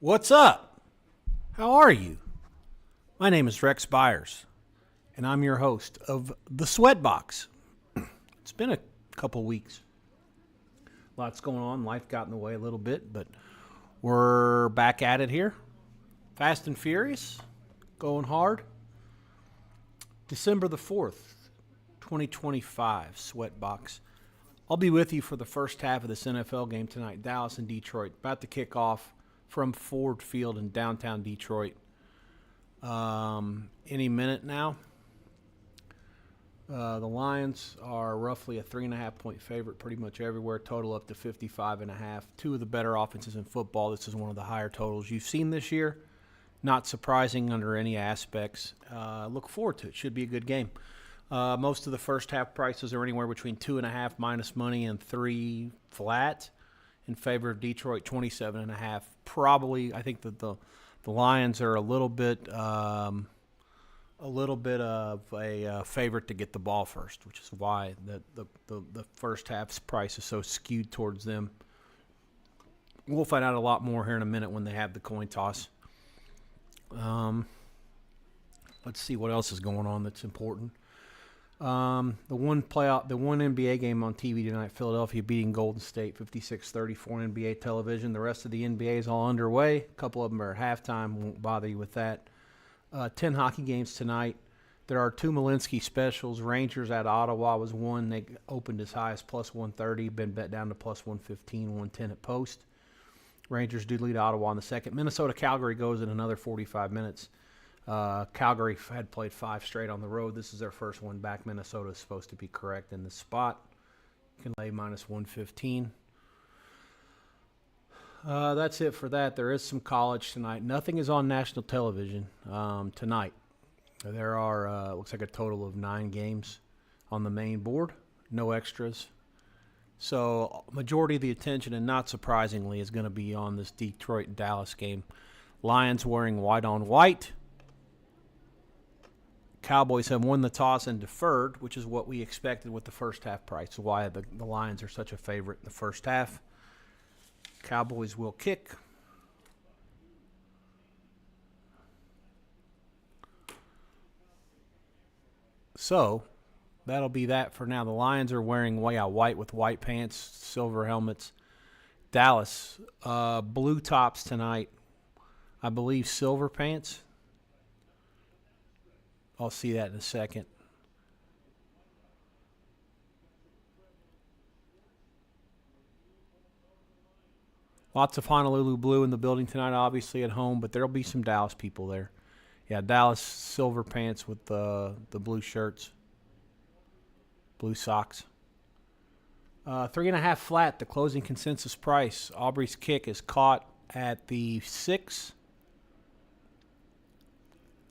What's up? How are you? My name is Rex Byers, and I'm your host of the SWEATBOX. It's been a couple weeks. Lots going on. Life got in the way a little bit, but we're back at it here. Fast and Furious, going hard. December the 4th, 2025, SWEATBOX. I'll be with you for the first half of this NFL game tonight. Dallas and Detroit, about to kick off from Ford Field in downtown Detroit. Any minute now. The Lions are roughly a 3.5-point favorite pretty much everywhere, total up to 55.5. Two of the better offenses in football. This is one of the higher totals you've seen this year. Not surprising under any aspects. Look forward to it. Should be a good game. Most of the first half prices are anywhere between 2.5 minus money and 3 flat in favor of Detroit, 27.5. Probably, I think that the Lions are a little bit of a favorite to get the ball first, which is why the first half's price is so skewed towards them. We'll find out a lot more here in a minute when they have the coin toss. Let's see what else is going on that's important. The one NBA game on TV tonight, Philadelphia beating Golden State 56-34 on NBA television. The rest of the NBA is all underway. A couple of them are at halftime. Won't bother you with that. 10 hockey games tonight. There are 2 Malinsky specials. Rangers at Ottawa was one. They opened as high as plus 130, been bet down to plus 115, 110 at post. Rangers do lead Ottawa in the second. Minnesota-Calgary goes in another 45 minutes. Calgary had played 5 straight on the road. This is their first one back. Minnesota is supposed to be correct in this spot. You can lay minus 115. That's it for that. There is some college tonight. Nothing is on national television tonight. There are, looks like a total of 9 games on the main board. No extras. So majority of the attention, and not surprisingly, is going to be on this Detroit-Dallas game. Lions wearing white on white. Cowboys have won the toss and deferred, which is what we expected with the first half price. Why the Lions are such a favorite in the first half. Cowboys will kick. So that'll be that for now. The Lions are wearing white with white pants, silver helmets. Dallas, blue tops tonight. I believe silver pants. I'll see that in a second. Lots of Honolulu blue in the building tonight, obviously at home, but there'll be some Dallas people there. Yeah, Dallas silver pants with the blue shirts, blue socks. 3.5 flat, the closing consensus price. Aubrey's kick is caught at the 6.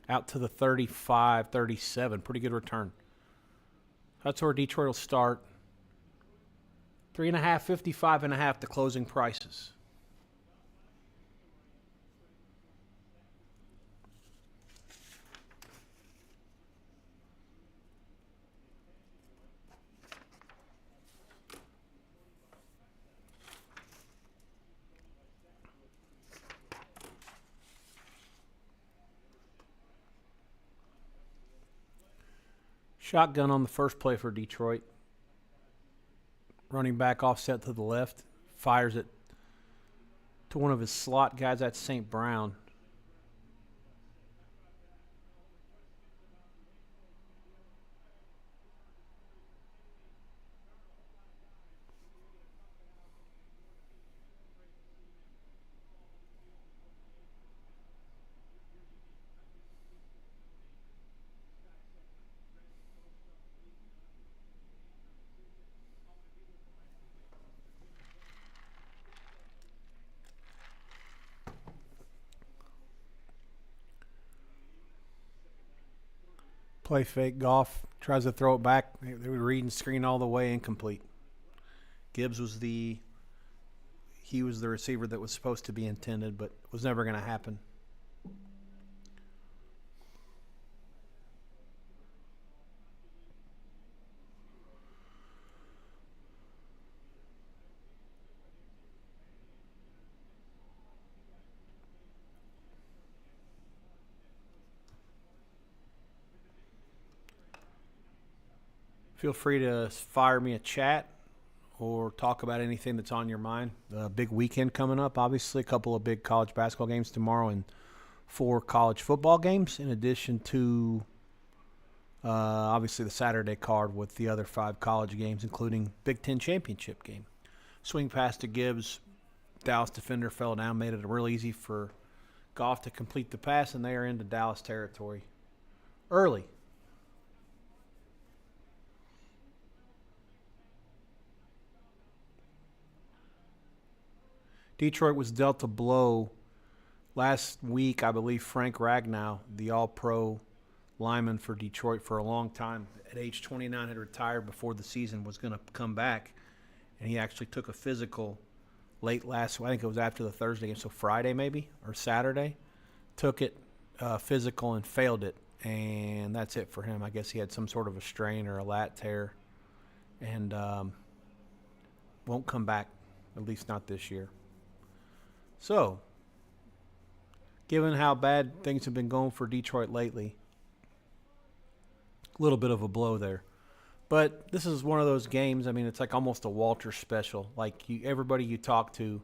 Out to the 35, 37. Pretty good return. That's where Detroit will start. 3.5, 55.5, the closing prices. Shotgun on the first play for Detroit. Running back offset to the left. Fires it to one of his slot guys. That's St. Brown. Play fake. Goff tries to throw it back. They were reading screen all the way, incomplete. Gibbs was the receiver that was supposed to be intended, but was never going to happen. Feel free to fire me a chat or talk about anything that's on your mind. A big weekend coming up, obviously. A couple of big college basketball games tomorrow and 4 college football games, in addition to obviously the Saturday card with the other 5 college games, including Big Ten championship game. Swing pass to Gibbs. Dallas defender fell down, made it real easy for Goff to complete the pass, and they are into Dallas territory early. Detroit was dealt a blow last week. I believe Frank Ragnow, the all-pro lineman for Detroit for a long time, at age 29 had retired before the season was going to come back, and he actually took a physical late last week. I think it was after the Thursday game, so Friday maybe or Saturday. Took it physical and failed it, and that's it for him. I guess he had some sort of a strain or a lat tear, and won't come back, at least not this year. So, given how bad things have been going for Detroit lately, a little bit of a blow there. But this is one of those games, I mean, it's like almost a Walter special. Like everybody you talk to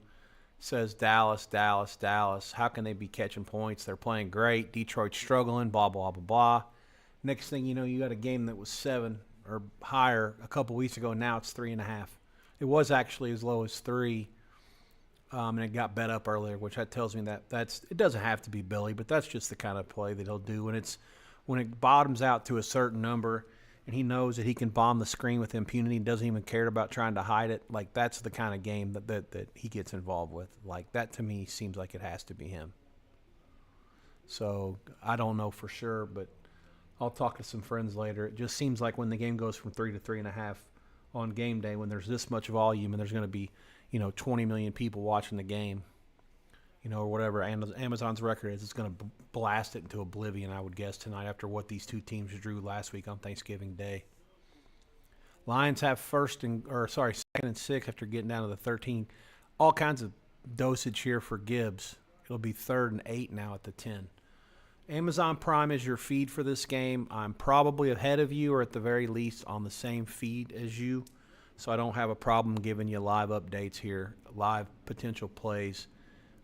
says Dallas, Dallas, Dallas. How can they be catching points? They're playing great. Detroit's struggling, blah, blah, blah, blah. Next thing you know, you got a game that was 7 or higher a couple weeks ago. Now it's 3.5. It was actually as low as 3. And it got bet up earlier, which that tells me that it doesn't have to be Billy, but that's just the kind of play that he'll do when it bottoms out to a certain number, and he knows that he can bomb the screen with impunity and doesn't even care about trying to hide it. Like, that's the kind of game that he gets involved with. Like, that to me seems like it has to be him. So I don't know for sure, but I'll talk to some friends later. It just seems like when the game goes from 3 to 3.5 on game day, when there's this much volume and there's going to be 20 million people watching the game, or whatever Amazon's record is, it's going to blast it into oblivion, I would guess, tonight after what these two teams drew last week on Thanksgiving Day. Lions have second and 6 after getting down to the 13. All kinds of dosage here for Gibbs. It'll be 3rd and 8 now at the 10. Amazon Prime is your feed for this game. I'm probably ahead of you, or at the very least on the same feed as you. So I don't have a problem giving you live updates here, live potential plays,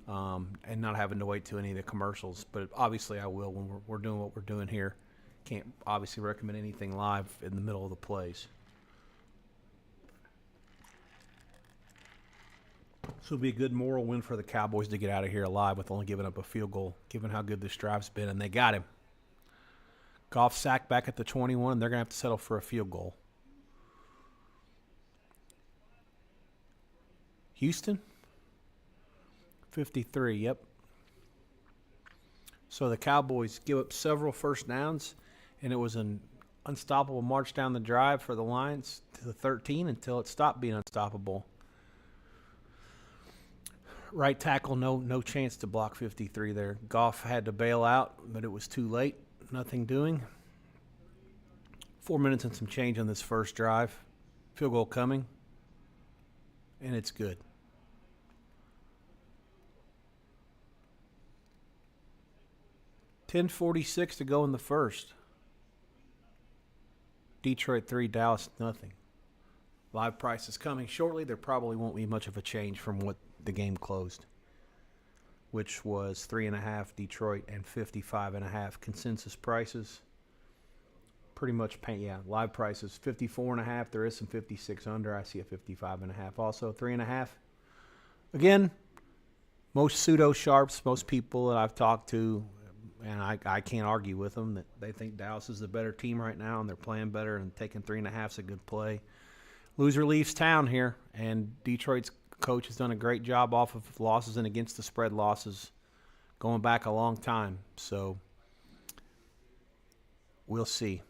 and not having to wait to any of the commercials. But obviously I will when we're doing what we're doing here. Can't obviously recommend anything live in the middle of the plays. This will be a good moral win for the Cowboys to get out of here alive with only giving up a field goal, given how good this drive's been, and they got him. Goff sacked back at the 21, and they're going to have to settle for a field goal. Houston, 53, yep. So the Cowboys give up several first downs, and it was an unstoppable march down the drive for the Lions to the 13 until it stopped being unstoppable. Right tackle, no chance to block 53 there. Goff had to bail out, but it was too late. Nothing doing. 4 minutes and some change on this first drive. Field goal coming, and it's good. $10:46 to go in the first. Detroit 3, Dallas nothing. Live price is coming shortly. There probably won't be much of a change from what the game closed, which was 3.5 Detroit and 55.5 consensus prices. Pretty much live prices 54.5. There is some 56 under. I see a 55.5 also. 3.5. Again, most pseudo sharps, most people that I've talked to, and I can't argue with them, that they think Dallas is the better team right now and they're playing better, and taking 3.5 is a good play. Loser leaves town here, and Detroit's coach has done a great job off of losses and against the spread losses going back a long time. So we'll see.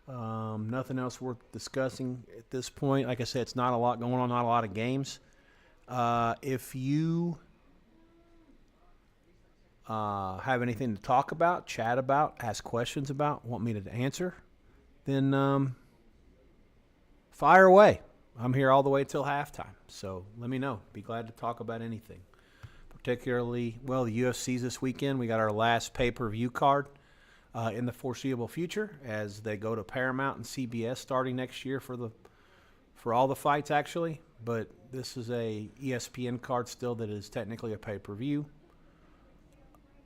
Nothing else worth discussing at this point. Like I said, it's not a lot going on, not a lot of games. If you have anything to talk about, chat about, ask questions about, want me to answer, then fire away. I'm here all the way till halftime, so let me know. Be glad to talk about anything. Particularly, the UFC's this weekend. We got our last pay-per-view card. in the foreseeable future as they go to Paramount and CBS starting next year for all the fights actually. But this is a ESPN card still that is technically a pay-per-view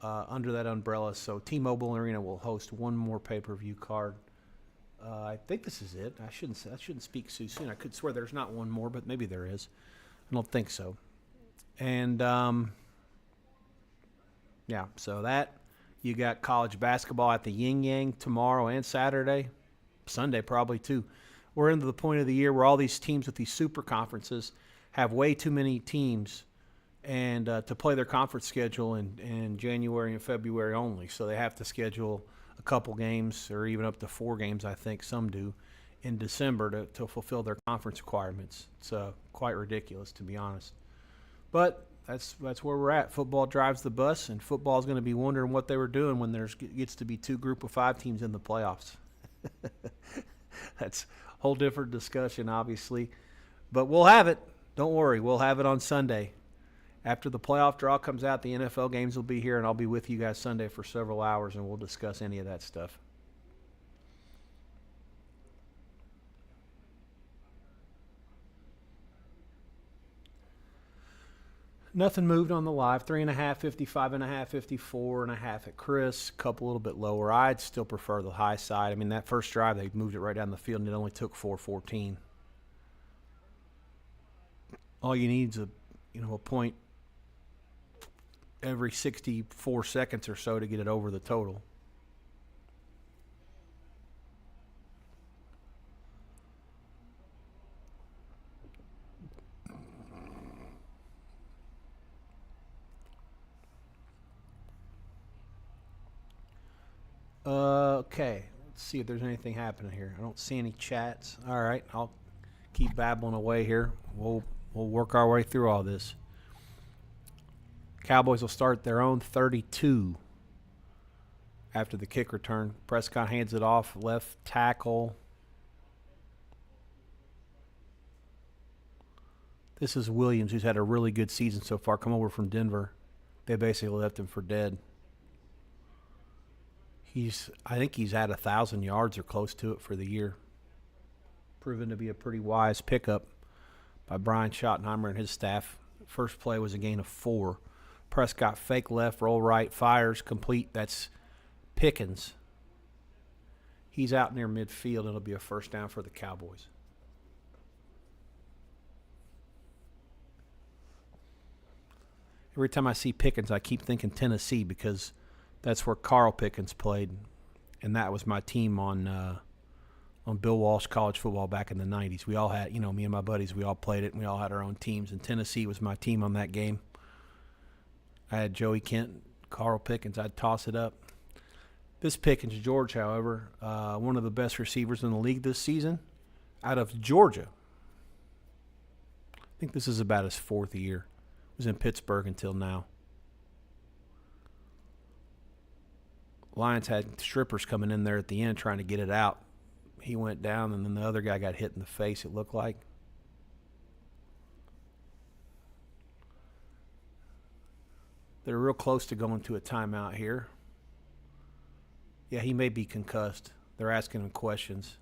under that umbrella. So T-Mobile Arena will host one more pay-per-view card. I think this is it. I shouldn't speak too soon. I could swear there's not one more, but maybe there is. I don't think so. And yeah, so that you got college basketball at the Yin Yang tomorrow and Saturday, Sunday probably too. We're into the point of the year where all these teams with these super conferences have way too many teams and to play their conference schedule in January and February only. So they have to schedule a couple games or even up to 4 games, I think some do, in December to fulfill their conference requirements. It's quite ridiculous, to be honest. But that's where we're at. Football drives the bus, and football is going to be wondering what they were doing when there gets to be 2 group of 5 teams in the playoffs. That's a whole different discussion, obviously. But we'll have it. Don't worry. We'll have it on Sunday. After the playoff draw comes out, the NFL games will be here, and I'll be with you guys Sunday for several hours, and we'll discuss any of that stuff. Nothing moved on the live. 3.5, 55.5, 54.5 at Chris. A couple a little bit lower. I'd still prefer the high side. I mean, that first drive, they moved it right down the field, and it only took 4:14. All you need is a point every 64 seconds or so to get it over the total. Okay, let's see if there's anything happening here. I don't see any chats. All right, I'll keep babbling away here. We'll work our way through all this. Cowboys will start their own 32 after the kick return. Prescott hands it off, left tackle. This is Williams, who's had a really good season so far, come over from Denver. They basically left him for dead. I think he's at 1,000 yards or close to it for the year. Proven to be a pretty wise pickup by Brian Schottenheimer and his staff. First play was a gain of 4. Prescott fake left, roll right, fires, complete. That's Pickens. He's out near midfield, and it'll be a first down for the Cowboys. Every time I see Pickens, I keep thinking Tennessee because that's where Carl Pickens played, and that was my team on Bill Walsh college football back in the 90s. We all had, me and my buddies, we all played it, and we all had our own teams, and Tennessee was my team on that game. I had Joey Kent, Carl Pickens. I'd toss it up. This Pickens, George, however, one of the best receivers in the league this season out of Georgia. I think this is about his 4th year. Was in Pittsburgh until now. Lions had strippers coming in there at the end trying to get it out. He went down, and then the other guy got hit in the face, it looked like. They're real close to going to a timeout here. Yeah, he may be concussed. They're asking him questions.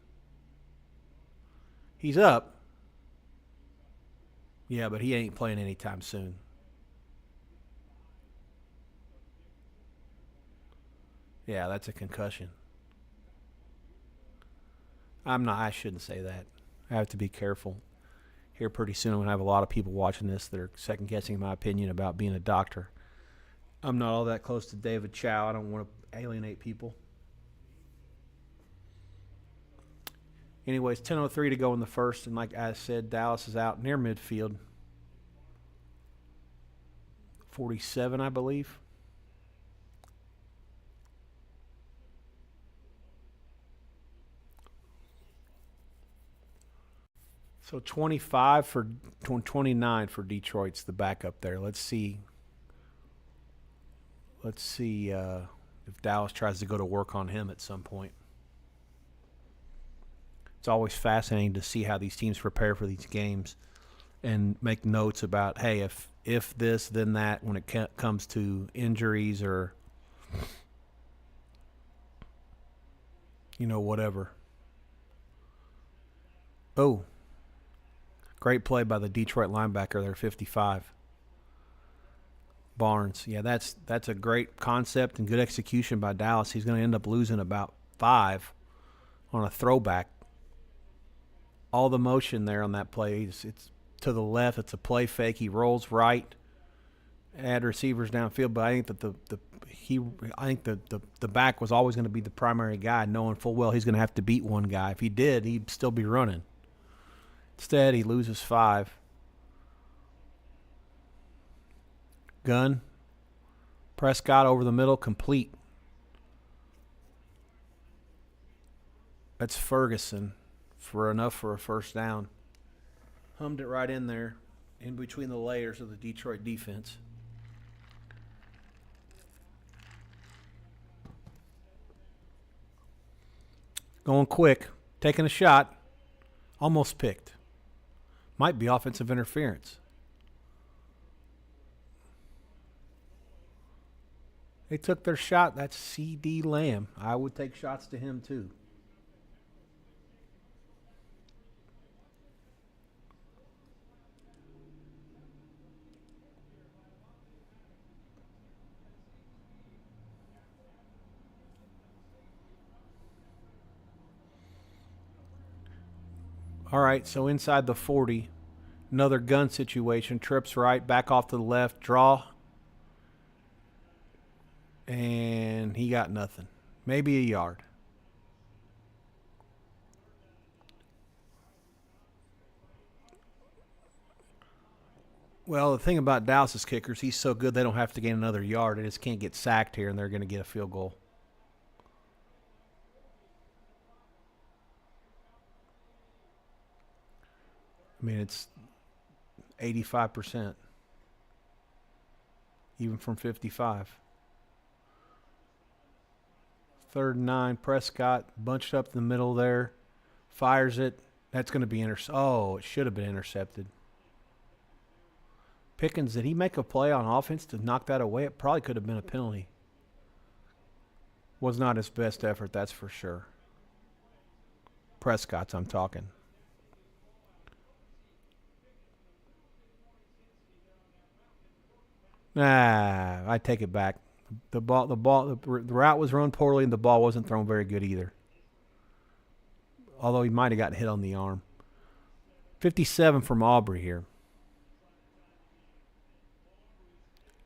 He's up. Yeah, but he ain't playing anytime soon. Yeah, that's a concussion. I shouldn't say that. I have to be careful. Here pretty soon I'm going to have a lot of people watching this that are second-guessing my opinion about being a doctor. I'm not all that close to David Chow. I don't want to alienate people. Anyways, 10:03 to go in the first, and like I said, Dallas is out near midfield. 47, I believe. So 25 for 29 for Detroit's the backup there. Let's see. If Dallas tries to go to work on him at some point. It's always fascinating to see how these teams prepare for these games and make notes about, hey, if this, then that when it comes to injuries or whatever. Oh, great play by the Detroit linebacker there, 55. Barnes. Yeah, that's a great concept and good execution by Dallas. He's going to end up losing about 5 on a throwback. All the motion there on that play. It's to the left. It's a play fake. He rolls right. Add receivers downfield, but I think that the back was always going to be the primary guy, knowing full well he's going to have to beat one guy. If he did, he'd still be running. Instead, he loses 5. Gun. Prescott over the middle, complete. That's Ferguson for enough for a first down. Hummed it right in there, in between the layers of the Detroit defense. Going quick, taking a shot, almost picked. Might be offensive interference. They took their shot. That's C.D. Lamb. I would take shots to him too. All right, so inside the 40, another gun situation. Trips right, back off to the left, draw. And he got nothing. Maybe a yard. Well, the thing about Dallas's kickers, he's so good they don't have to gain another yard. They just can't get sacked here, and they're going to get a field goal. I mean, it's 85%, even from 55. 3rd and 9, Prescott bunched up in the middle there, fires it. That's going to be intercepted. Oh, it should have been intercepted. Pickens, did he make a play on offense to knock that away? It probably could have been a penalty. Was not his best effort, that's for sure. Prescott's, I'm talking. Nah, I take it back. The route was run poorly, and the ball wasn't thrown very good either. Although he might have gotten hit on the arm. 57 from Aubrey here.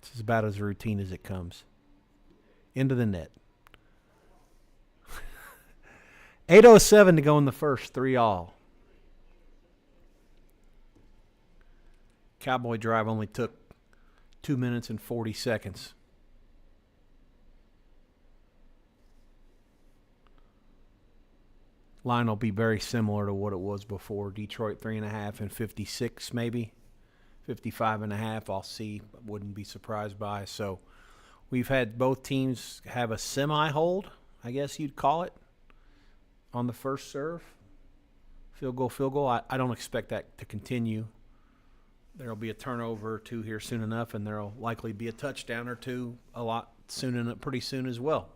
It's about as routine as it comes. Into the net. 8:07 to go in the first, 3-all. Cowboy drive only took 2 minutes and 40 seconds. Line will be very similar to what it was before. Detroit 3.5 and 56 maybe. 55.5, I'll see. Wouldn't be surprised by. So we've had both teams have a semi-hold, I guess you'd call it, on the first serve. Field goal. I don't expect that to continue. There'll be a turnover or two here soon enough, and there'll likely be a touchdown or two pretty soon as well.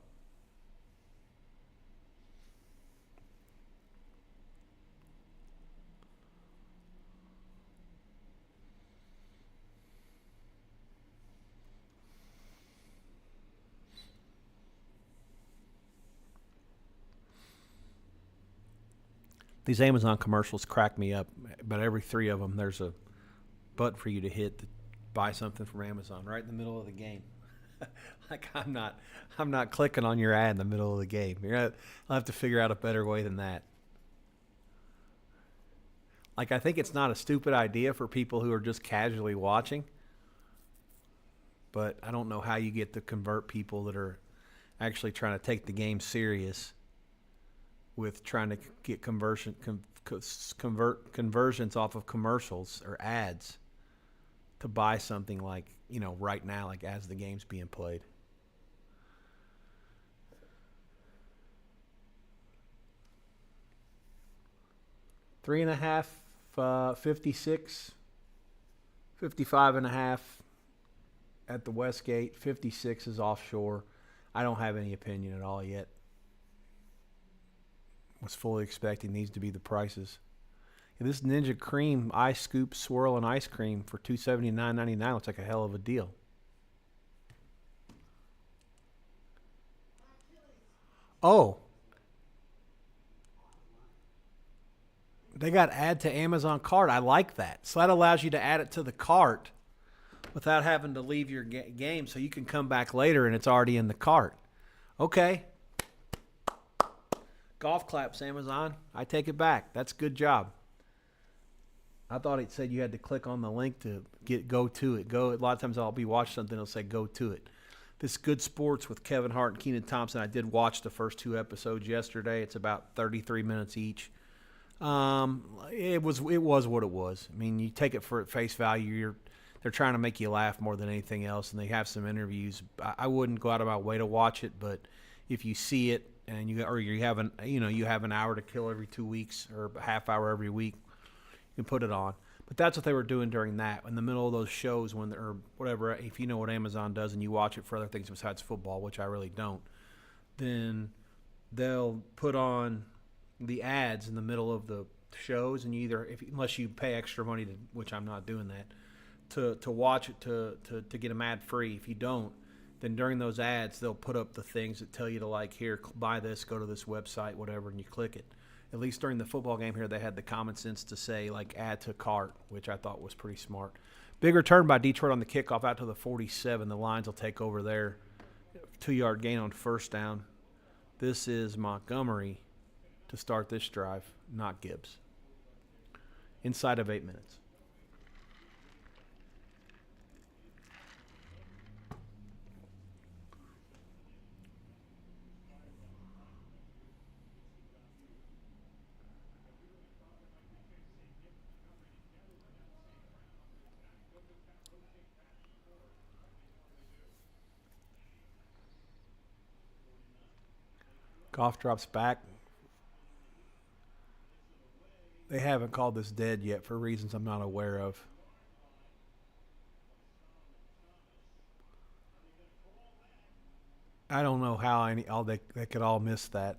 These Amazon commercials crack me up, but every 3 of them there's a button for you to hit to buy something from Amazon right in the middle of the game. Like I'm not clicking on your ad in the middle of the game. I'll have to figure out a better way than that. Like I think it's not a stupid idea for people who are just casually watching, but I don't know how you get to convert people that are actually trying to take the game serious with trying to get conversions off of commercials or ads to buy something like, right now, like as the game's being played. Three and a half, 56, 55.5 at the Westgate. 56 is offshore. I don't have any opinion at all yet. was fully expecting these to be the prices. Yeah, this Ninja Cream Ice Scoop Swirl and Ice Cream for $279.99 looks like a hell of a deal. Oh, they got add to Amazon cart. I like that. So that allows you to add it to the cart without having to leave your game, so you can come back later and it's already in the cart. Okay. Golf claps, Amazon. I take it back. That's a good job. I thought it said you had to click on the link to go to it. Go. A lot of times I'll be watching something, it'll say go to it. This Good Sports with Kevin Hart and Keenan Thompson. I did watch the first 2 episodes yesterday. It's about 33 minutes each. It was what it was. I mean, you take it for face value. They're trying to make you laugh more than anything else, and they have some interviews. I wouldn't go out of my way to watch it, but if you see it and you have an hour to kill every 2 weeks or a half hour every week, you can put it on. But that's what they were doing during that, in the middle of those shows or whatever. If you know what Amazon does and you watch it for other things besides football, which I really don't, then they'll put on the ads in the middle of the shows, and unless you pay extra money, which I'm not doing that, to watch it to get them ad free. If you don't, then during those ads they'll put up the things that tell you to here, buy this, go to this website, whatever, and you click it. At least during the football game here, they had the common sense to say add to cart, which I thought was pretty smart. Big return by Detroit on the kickoff out to the 47. The Lions will take over there. 2-yard gain on first down. This is Montgomery to start this drive, not Gibbs. Inside of 8 minutes. Goff drops back. They haven't called this dead yet for reasons I'm not aware of. I don't know how they could all miss that.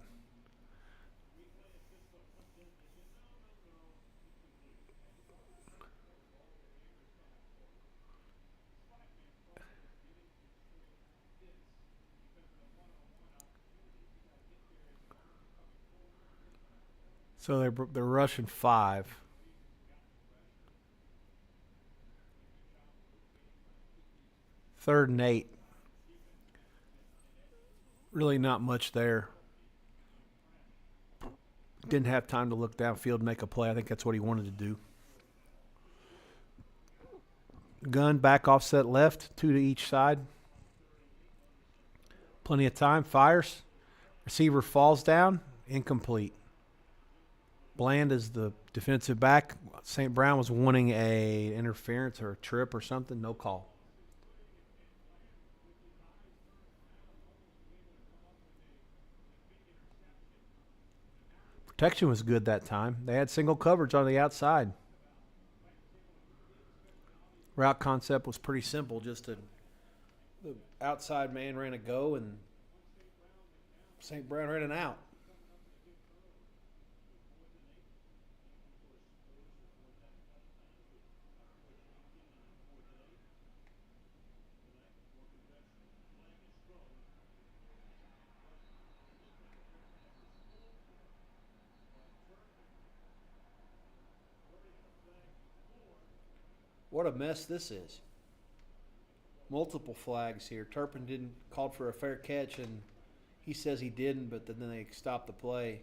So they're rushing 5. Third and 8. Really not much there. Didn't have time to look downfield and make a play. I think that's what he wanted to do. Gun back offset left, 2 to each side. Plenty of time. Fires. Receiver falls down. Incomplete. Bland is the defensive back. St. Brown was wanting a interference or a trip or something. No call. Protection was good that time. They had single coverage on the outside. Route concept was pretty simple. The outside man ran a go and St. Brown ran an out. What a mess this is. Multiple flags here. Turpin called for a fair catch, and he says he didn't, but then they stopped the play,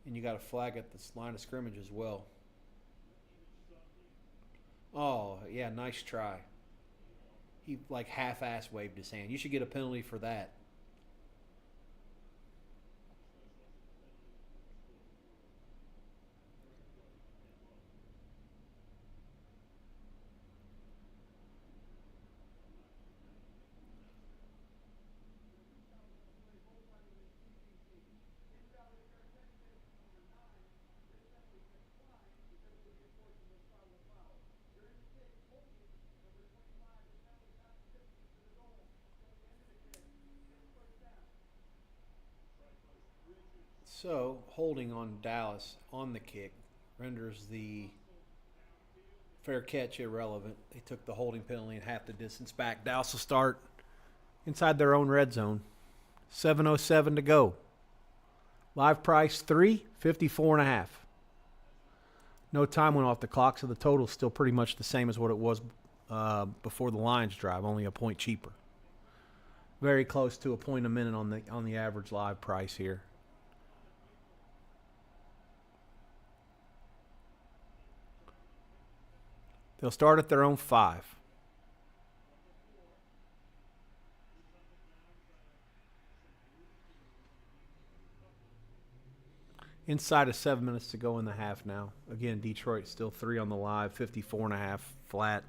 and you got a flag at the line of scrimmage as well. Oh, yeah, nice try. He half-ass waved his hand. You should get a penalty for that. So, holding on Dallas on the kick renders the fair catch irrelevant. They took the holding penalty and half the distance back. Dallas will start inside their own red zone. 7:07 to go. Live price 354.5. No time went off the clock, so the total's still pretty much the same as what it was before the Lions drive, only a point cheaper. Very close to a point a minute on the average live price here. They'll start at their own 5. Inside of 7 minutes to go in the half now. Again, Detroit still 3 on the live, 54.5 flat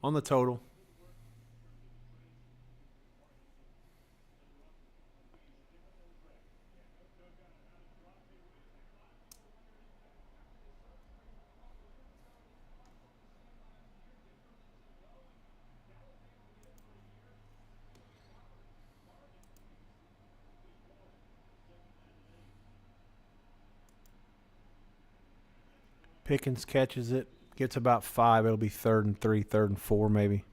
on the total. Pickens catches it, gets about 5. It'll be 3rd and 3, 3rd and 4 maybe.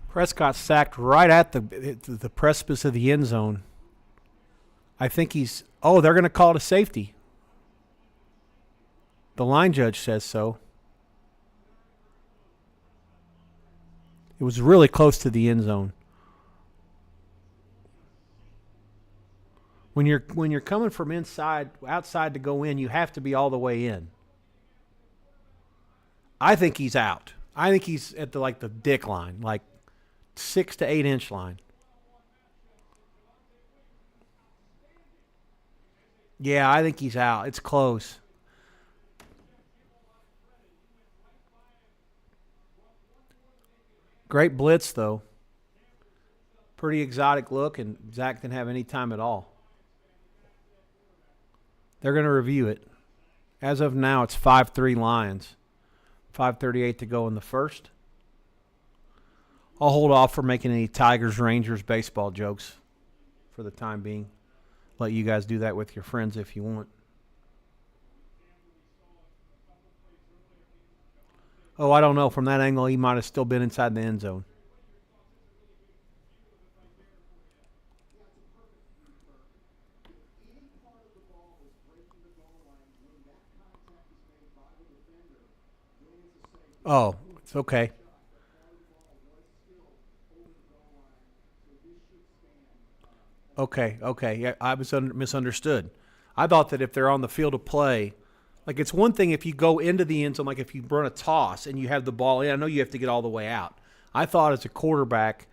Prescott sacked right at the precipice of the end zone. I think he's... Oh, they're going to call it a safety. The line judge says so. It was really close to the end zone. When you're coming from outside to go in, you have to be all the way in. I think he's out. I think he's at the dick line, 6 to 8 inch line. Yeah, I think he's out. It's close. Great blitz, though. Pretty exotic look, and Zach didn't have any time at all. They're going to review it. As of now, it's 5-3 Lions. 5:38 to go in the first. I'll hold off for making any Tigers, Rangers baseball jokes for the time being. Let you guys do that with your friends if you want. Oh, I don't know. From that angle, he might have still been inside the end zone. Oh, it's okay. Okay. Yeah, I was misunderstood. I thought that if they're on the field of play, it's one thing if you go into the end zone, like if you run a toss and you have the ball in, I know you have to get all the way out. I thought as a quarterback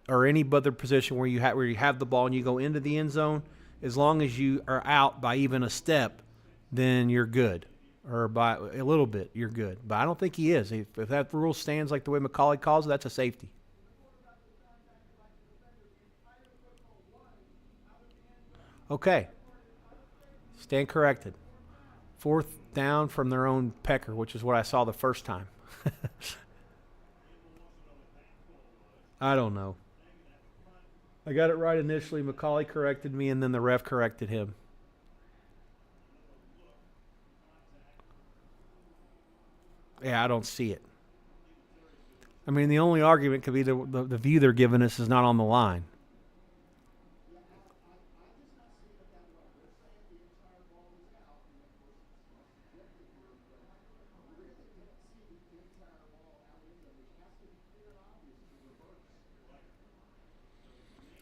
or any other position where you have the ball and you go into the end zone, as long as you are out by even a step, then you're good. Or by a little bit, you're good. But I don't think he is. If that rule stands like the way McCauley calls it, that's a safety. Okay. Stand corrected. 4th down from their own pecker, which is what I saw the first time. I don't know. I got it right initially. McCauley corrected me, and then the ref corrected him. Yeah, I don't see it. I mean, the only argument could be the view they're giving us is not on the line.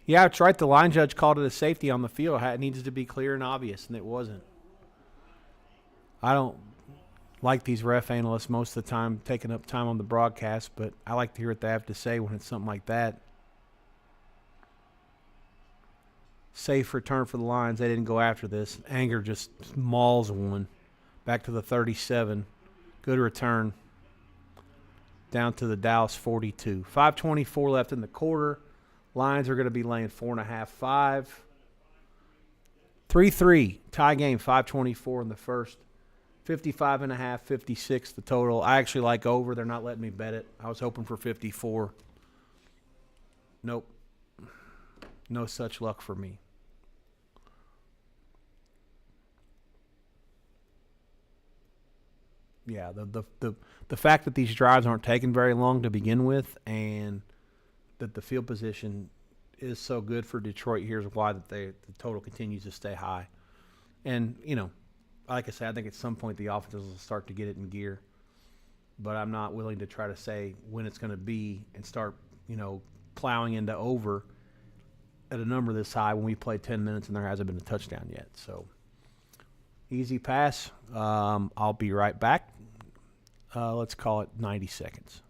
Yeah, it's right. The line judge called it a safety on the field. It needed to be clear and obvious, and it wasn't. I don't like these ref analysts most of the time taking up time on the broadcast, but I like to hear what they have to say when it's something like that. Safe return for the Lions. They didn't go after this. Anger just mauls one. Back to the 37. Good return. Down to the Dallas 42. 5:24 left in the quarter. Lions are going to be laying 4.5, 5. 3-3. Tie game, 5:24 in the first. 55.5, 56 the total. I actually like over. They're not letting me bet it. I was hoping for 54. Nope. No such luck for me. Yeah, the fact that these drives aren't taking very long to begin with, and that the field position is so good for Detroit, here's why the total continues to stay high. And, like I said, I think at some point the offenses will start to get it in gear. But I'm not willing to try to say when it's going to be and start, plowing into over at a number this high when we played 10 minutes and there hasn't been a touchdown yet. So, easy pass. I'll be right back. Let's call it 90 seconds.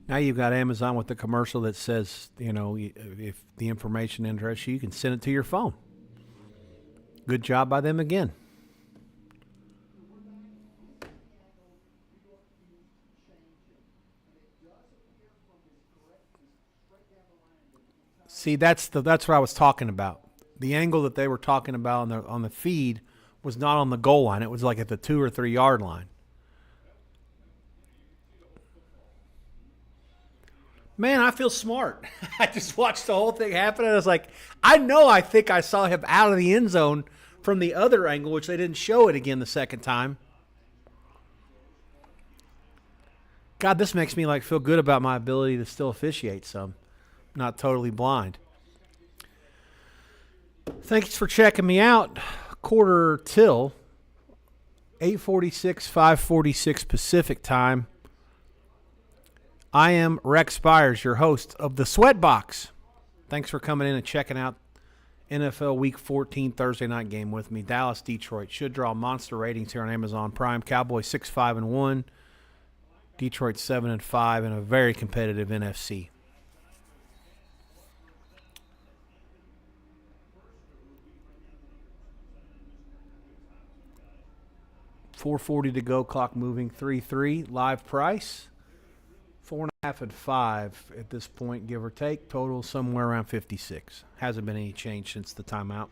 Now you've got Amazon with the commercial that says, if the information interests you, you can send it to your phone. Good job by them again. See, that's what I was talking about. The angle that they were talking about on the feed was not on the goal line. It was like at the 2 or 3 yard line. Man, I feel smart. I just watched the whole thing happen, and I was like, I think I saw him out of the end zone from the other angle, which they didn't show it again the second time. God, this makes me feel good about my ability to still officiate some. Not totally blind. Thanks for checking me out. Quarter till 8:46, 5:46 Pacific time. I am Rex Byers, your host of the SWEATBOX. Thanks for coming in and checking out NFL Week 14 Thursday night game with me. Dallas, Detroit should draw monster ratings here on Amazon Prime. Cowboys 6-5-1, Detroit 7-5, and a very competitive NFC. 4:40 to go, clock moving. 3-3 live price. 4.5 and 5 at this point, give or take. Total somewhere around 56. Hasn't been any change since the timeout.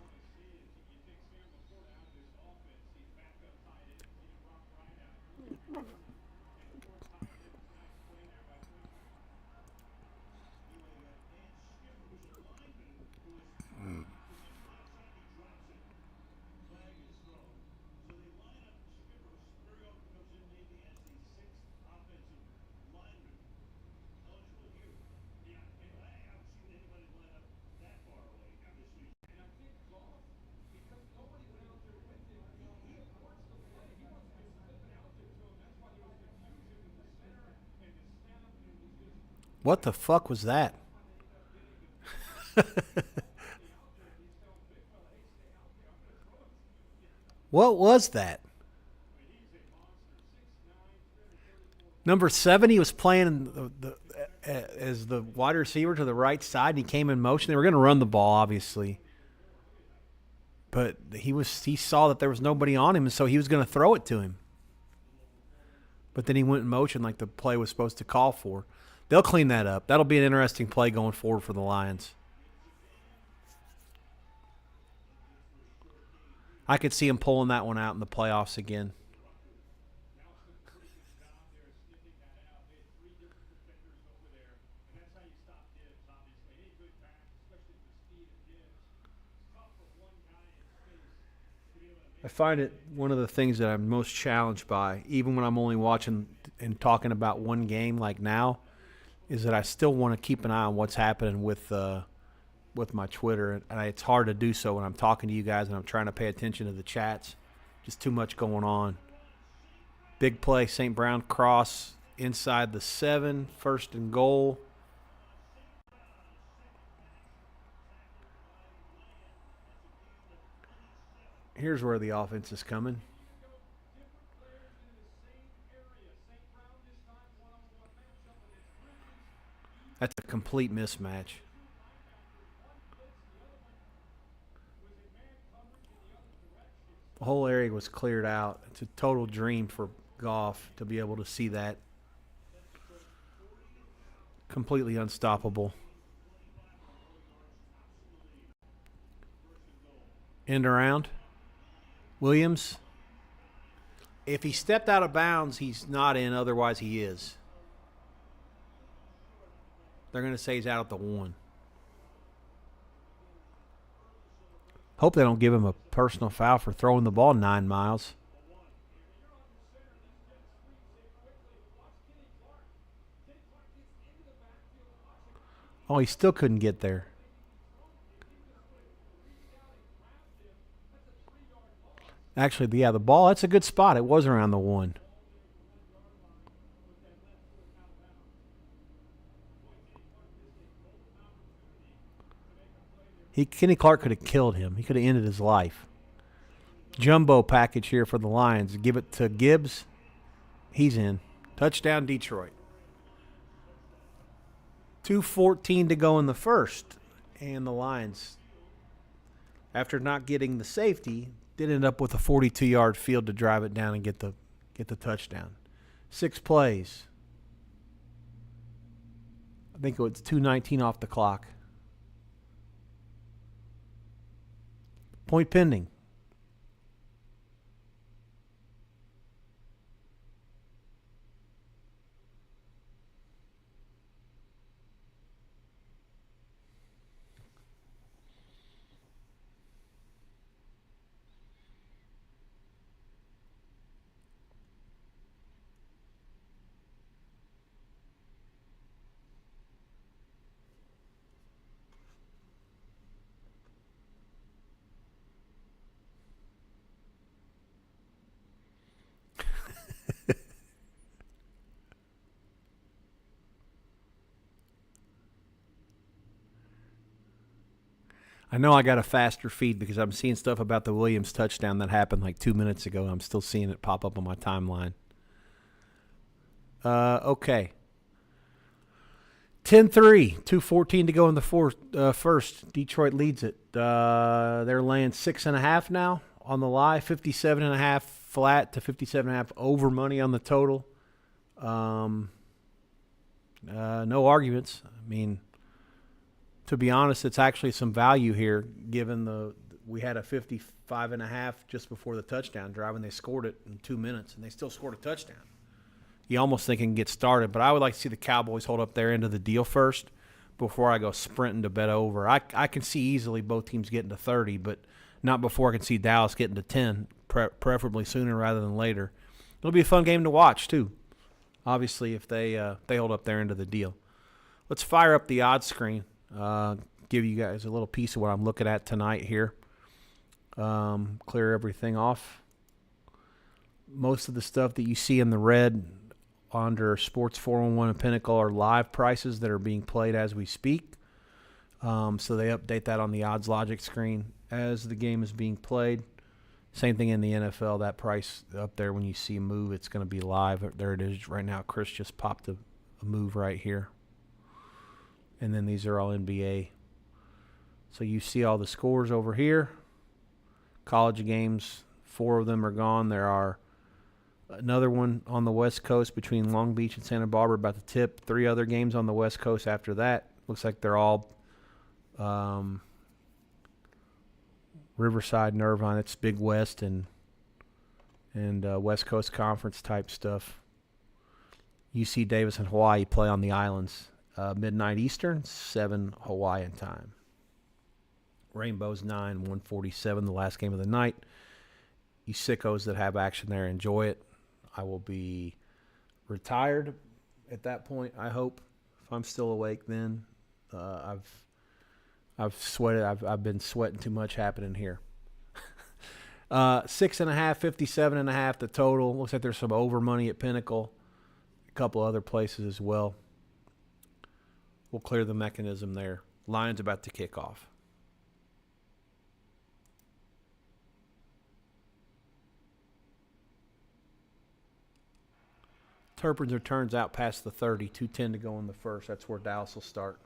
What the fuck was that? What was that? Number 7, he was playing as the wide receiver to the right side, and he came in motion. They were going to run the ball, obviously. But he saw that there was nobody on him, and so he was going to throw it to him. But then he went in motion like the play was supposed to call for. They'll clean that up. That'll be an interesting play going forward for the Lions. I could see him pulling that one out in the playoffs again. I find it one of the things that I'm most challenged by, even when I'm only watching and talking about one game like now, is that I still want to keep an eye on what's happening with my Twitter. And it's hard to do so when I'm talking to you guys and I'm trying to pay attention to the chats. Just too much going on. Big play, St. Brown cross inside the 7, 1st and goal. Here's where the offense is coming. That's a complete mismatch. The whole area was cleared out. It's a total dream for Goff to be able to see that. Completely unstoppable. End around. Williams. If he stepped out of bounds, he's not in. Otherwise, he is. They're going to say he's out at the 1. Hope they don't give him a personal foul for throwing the ball 9 miles. Oh, he still couldn't get there. Actually, yeah, the ball, that's a good spot. It was around the 1. Kenny Clark could have killed him. He could have ended his life. Jumbo package here for the Lions. Give it to Gibbs. He's in. Touchdown, Detroit. 2:14 to go in the first. And the Lions, after not getting the safety, did end up with a 42-yard field to drive it down and get the touchdown. 6 plays. I think it was 2:19 off the clock. Point pending. I know I got a faster feed because I'm seeing stuff about the Williams touchdown that happened like 2 minutes ago. I'm still seeing it pop up on my timeline. Okay. 10-3, 2:14 to go in the first. Detroit leads it. They're laying 6.5 now on the lie. 57.5 flat to 57.5 over money on the total. No arguments. I mean, to be honest, it's actually some value here given we had a 55.5 just before the touchdown drive, and they scored it in 2 minutes, and they still scored a touchdown. You almost think it can get started, but I would like to see the Cowboys hold up their end of the deal first before I go sprinting to bet over. I can see easily both teams getting to 30, but not before I can see Dallas getting to 10, preferably sooner rather than later. It'll be a fun game to watch, too, obviously, if they hold up their end of the deal. Let's fire up the odds screen. Give you guys a little piece of what I'm looking at tonight here. Clear everything off. Most of the stuff that you see in the red under Sports 411 and Pinnacle are live prices that are being played as we speak. So they update that on the odds logic screen as the game is being played. Same thing in the NFL. That price up there, when you see a move, it's going to be live. There it is right now. Chris just popped a move right here. And then these are all NBA. So you see all the scores over here. College games, 4 of them are gone. There are another one on the West Coast between Long Beach and Santa Barbara about to tip. 3 other games on the West Coast after that. Looks like they're all Riverside and Irvine. It's Big West and West Coast Conference type stuff. UC Davis and Hawaii play on the islands. Midnight Eastern, 7 Hawaiian time. Rainbow's 9, 147, the last game of the night. You sickos that have action there, enjoy it. I will be retired at that point, I hope. If I'm still awake then. I've sweated. I've been sweating too much happening here. 6.5, 57.5 the total. Looks like there's some over money at Pinnacle. A couple other places as well. We'll clear the mechanism there. Lions about to kick off. Turpin's returns out past the 30. 2:10 to go in the first. That's where Dallas will start.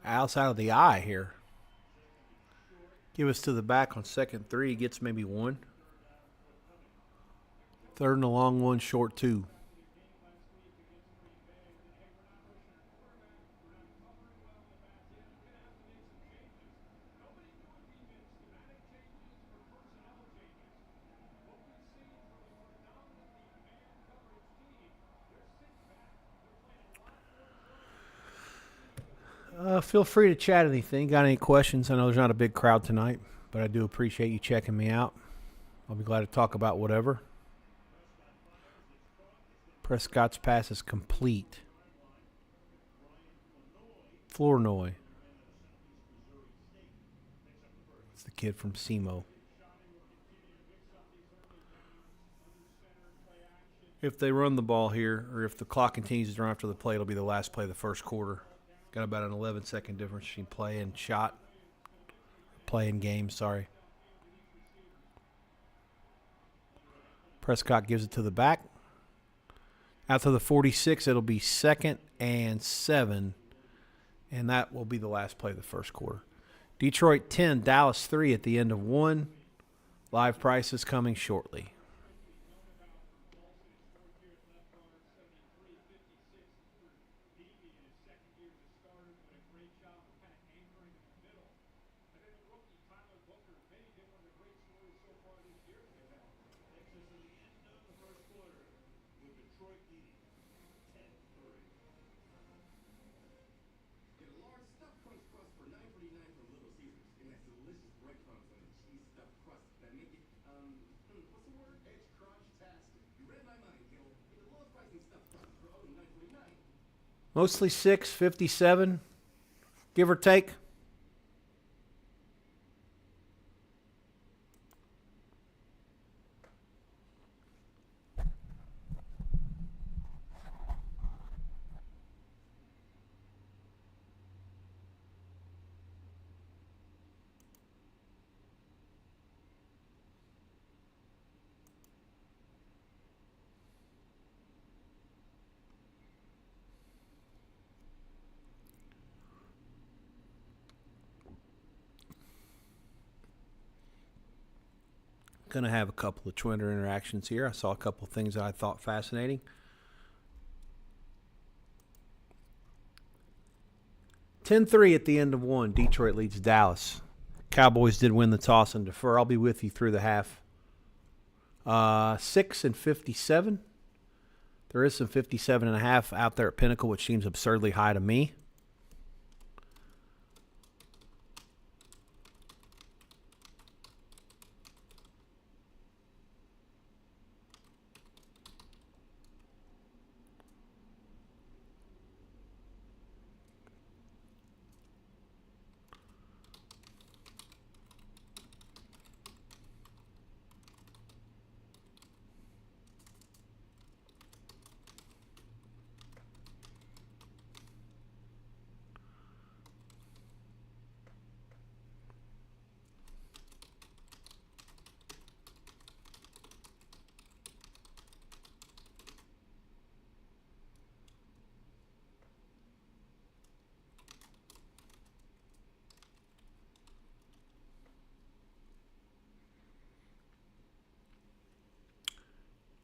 Outside of the eye here. Give us to the back on 2nd 3. Gets maybe 1. 3rd and a long 1, short 2. Feel free to chat anything. Got any questions? I know there's not a big crowd tonight, but I do appreciate you checking me out. I'll be glad to talk about whatever. Prescott's pass is complete. Flournoy. It's the kid from SEMO. If they run the ball here, or if the clock continues to run after the play, it'll be the last play of the first quarter. Got about an 11-second difference between play and shot. Play and game, sorry. Prescott gives it to the back. Out to the 46, it'll be 2nd and 7. And that will be the last play of the first quarter. Detroit 10, Dallas 3 at the end of 1. Live prices coming shortly. Mostly 6.57, give or take. Going to have a couple of Twitter interactions here. I saw a couple of things that I thought fascinating. 10-3 at the end of one. Detroit leads Dallas. Cowboys did win the toss and defer. I'll be with you through the half. 6-57. There is some 57.5 out there at Pinnacle, which seems absurdly high to me.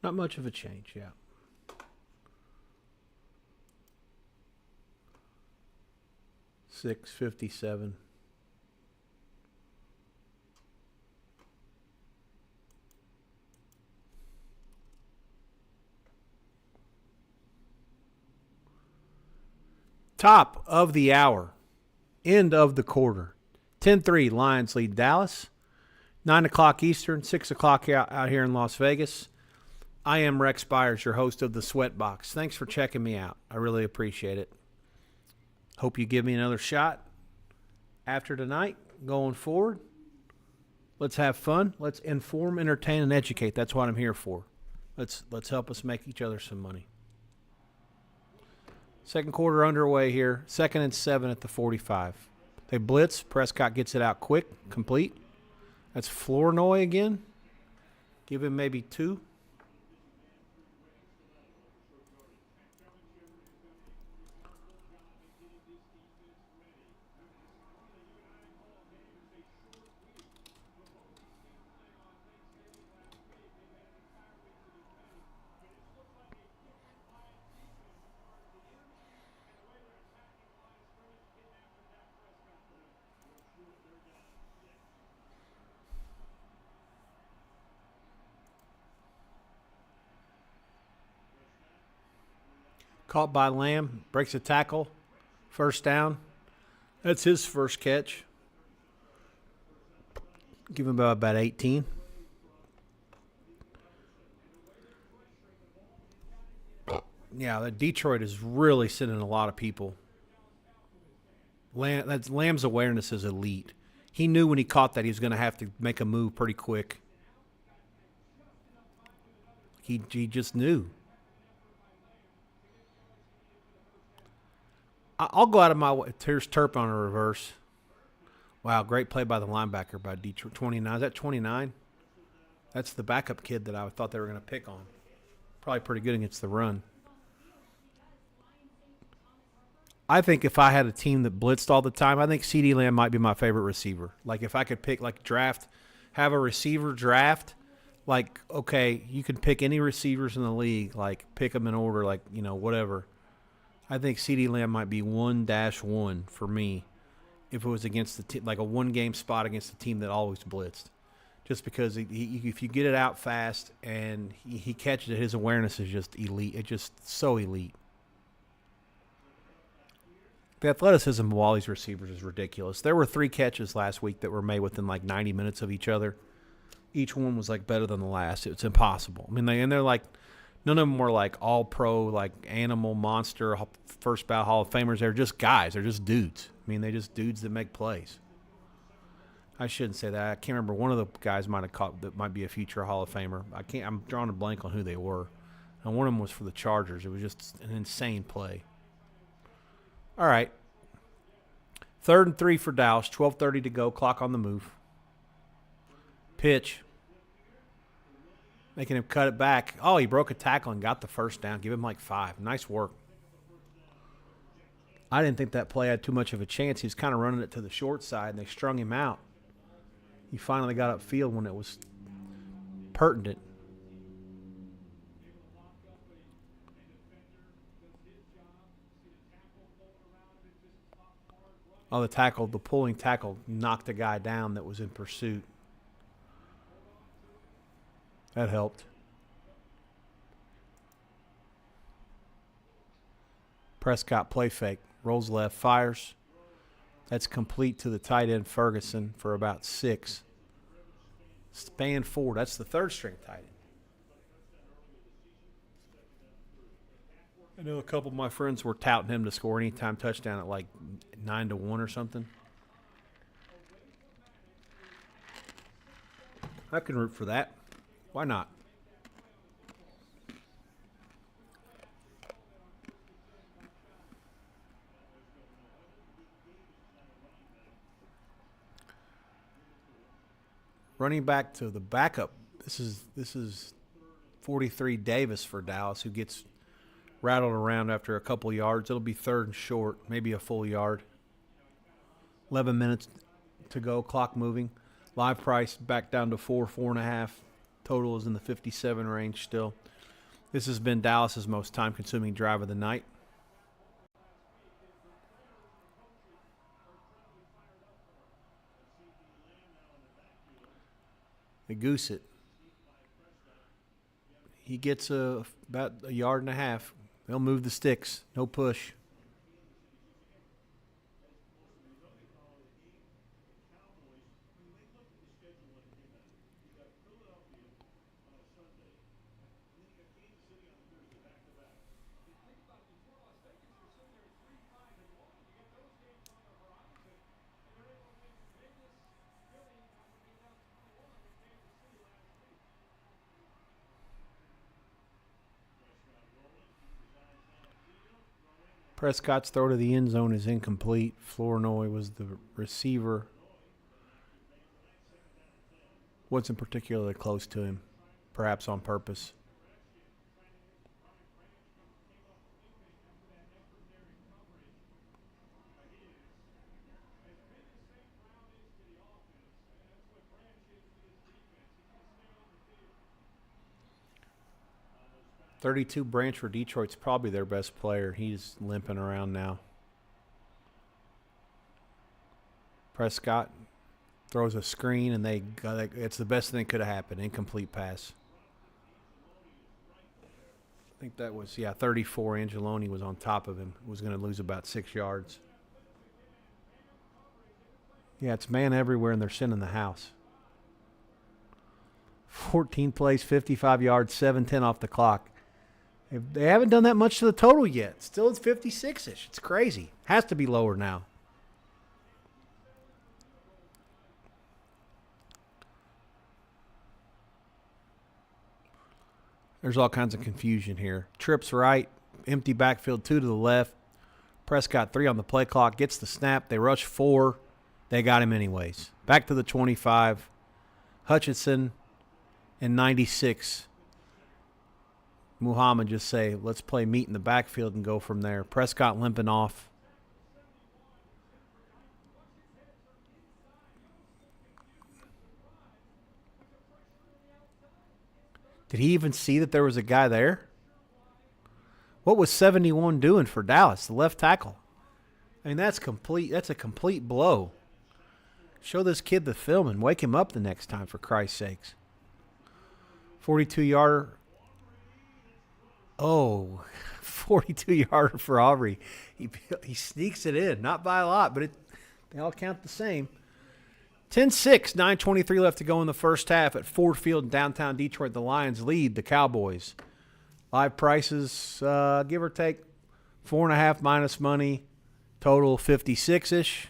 Not much of a change, yeah. $6.57. Top of the hour. End of the quarter. 10-3, Lions lead Dallas. 9 o'clock Eastern, 6 o'clock out here in Las Vegas. I am Rex Byers, your host of the SWEATBOX. Thanks for checking me out. I really appreciate it. Hope you give me another shot after tonight, going forward. Let's have fun. Let's inform, entertain, and educate. That's what I'm here for. Let's help us make each other some money. Second quarter underway here. 2nd and 7 at the 45. They blitz. Prescott gets it out quick, complete. That's Flournoy again. Give him maybe 2. Caught by Lamb, breaks a tackle, first down. That's his first catch. Give him about 18. Yeah, that Detroit is really sending a lot of people. Lamb's awareness is elite. He knew when he caught that he was going to have to make a move pretty quick. He just knew. I'll go out of my way. Here's Turp on a reverse. Wow, great play by the linebacker by Detroit. 29. Is that 29? That's the backup kid that I thought they were going to pick on. Probably pretty good against the run. I think if I had a team that blitzed all the time, I think CeeDee Lamb might be my favorite receiver. Like if I could pick, like have a receiver draft, like, okay, you can pick any receivers in the league, like pick them in order, like, whatever. I think CeeDee Lamb might be 1-1 for me if it was against like a one-game spot against a team that always blitzed. Just because if you get it out fast and he catches it, his awareness is just elite. It's just so elite. The athleticism of all these receivers is ridiculous. There were 3 catches last week that were made within like 90 minutes of each other. Each one was like better than the last. It's impossible. I mean, they're like, none of them were like all pro, like animal, monster, first ballot Hall of Famers. They're just guys. They're just dudes. I mean, they're just dudes that make plays. I shouldn't say that. I can't remember. One of the guys might have caught that might be a future Hall of Famer. I'm drawing a blank on who they were. And one of them was for the Chargers. It was just an insane play. All right. 3rd and 3 for Dallas. 12:30 to go. Clock on the move. Pitch. Making him cut it back. Oh, he broke a tackle and got the first down. Give him like 5. Nice work. I didn't think that play had too much of a chance. He was kind of running it to the short side, and they strung him out. He finally got upfield when it was impertinent. Oh, the pulling tackle knocked a guy down that was in pursuit. That helped. Prescott play fake. Rolls left, fires. That's complete to the tight end Ferguson for about 6. Span forward. That's the third string tight end. I know a couple of my friends were touting him to score anytime touchdown at like 9-1 or something. I can root for that. Why not? Running back to the backup. This is 43 Davis for Dallas, who gets rattled around after a couple yards. It'll be 3rd and short, maybe a full yard. 11 minutes to go, clock moving. Live price back down to 4.5. Total is in the 57 range still. This has been Dallas's most time-consuming drive of the night. They goose it. He gets about a yard and a half. They'll move the sticks. No push. Prescott's throw to the end zone is incomplete. Flournoy was the receiver. Wasn't particularly close to him, perhaps on purpose. .32 Branch for Detroit's probably their best player. He's limping around now. Prescott throws a screen, and it's the best thing that could have happened. Incomplete pass. I think that was, 34. Angeloni was on top of him. Was going to lose about 6 yards. Yeah, it's man everywhere, and they're sending the house. 14 plays, 55 yards, 7:10 off the clock. They haven't done that much to the total yet. Still, it's 56-ish. It's crazy. Has to be lower now. There's all kinds of confusion here. Trips right, empty backfield 2 to the left. Prescott 3 on the play clock, gets the snap. They rush 4. They got him anyways. Back to the 25. Hutchinson and 96. Muhammad just say, let's play meat in the backfield and go from there. Prescott limping off. Did he even see that there was a guy there? What was 71 doing for Dallas, the left tackle? I mean, that's complete. That's a complete blow. Show this kid the film and wake him up the next time, for Christ's sakes. 42-yarder. Oh, 42-yarder for Aubrey. He sneaks it in, not by a lot, but they all count the same. 10-6, 9:23 left to go in the first half at Ford Field in downtown Detroit. The Lions lead the Cowboys. Live prices, give or take, 4.5 minus money. Total 56-ish.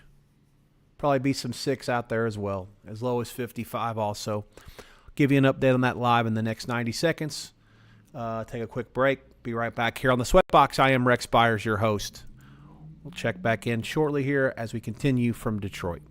Probably be some 6 out there as well, as low as 55 also. Give you an update on that live in the next 90 seconds. Take a quick break. Be right back here on the SWEATBOX. I am Rex Byers, your host. We'll check back in shortly here as we continue from Detroit.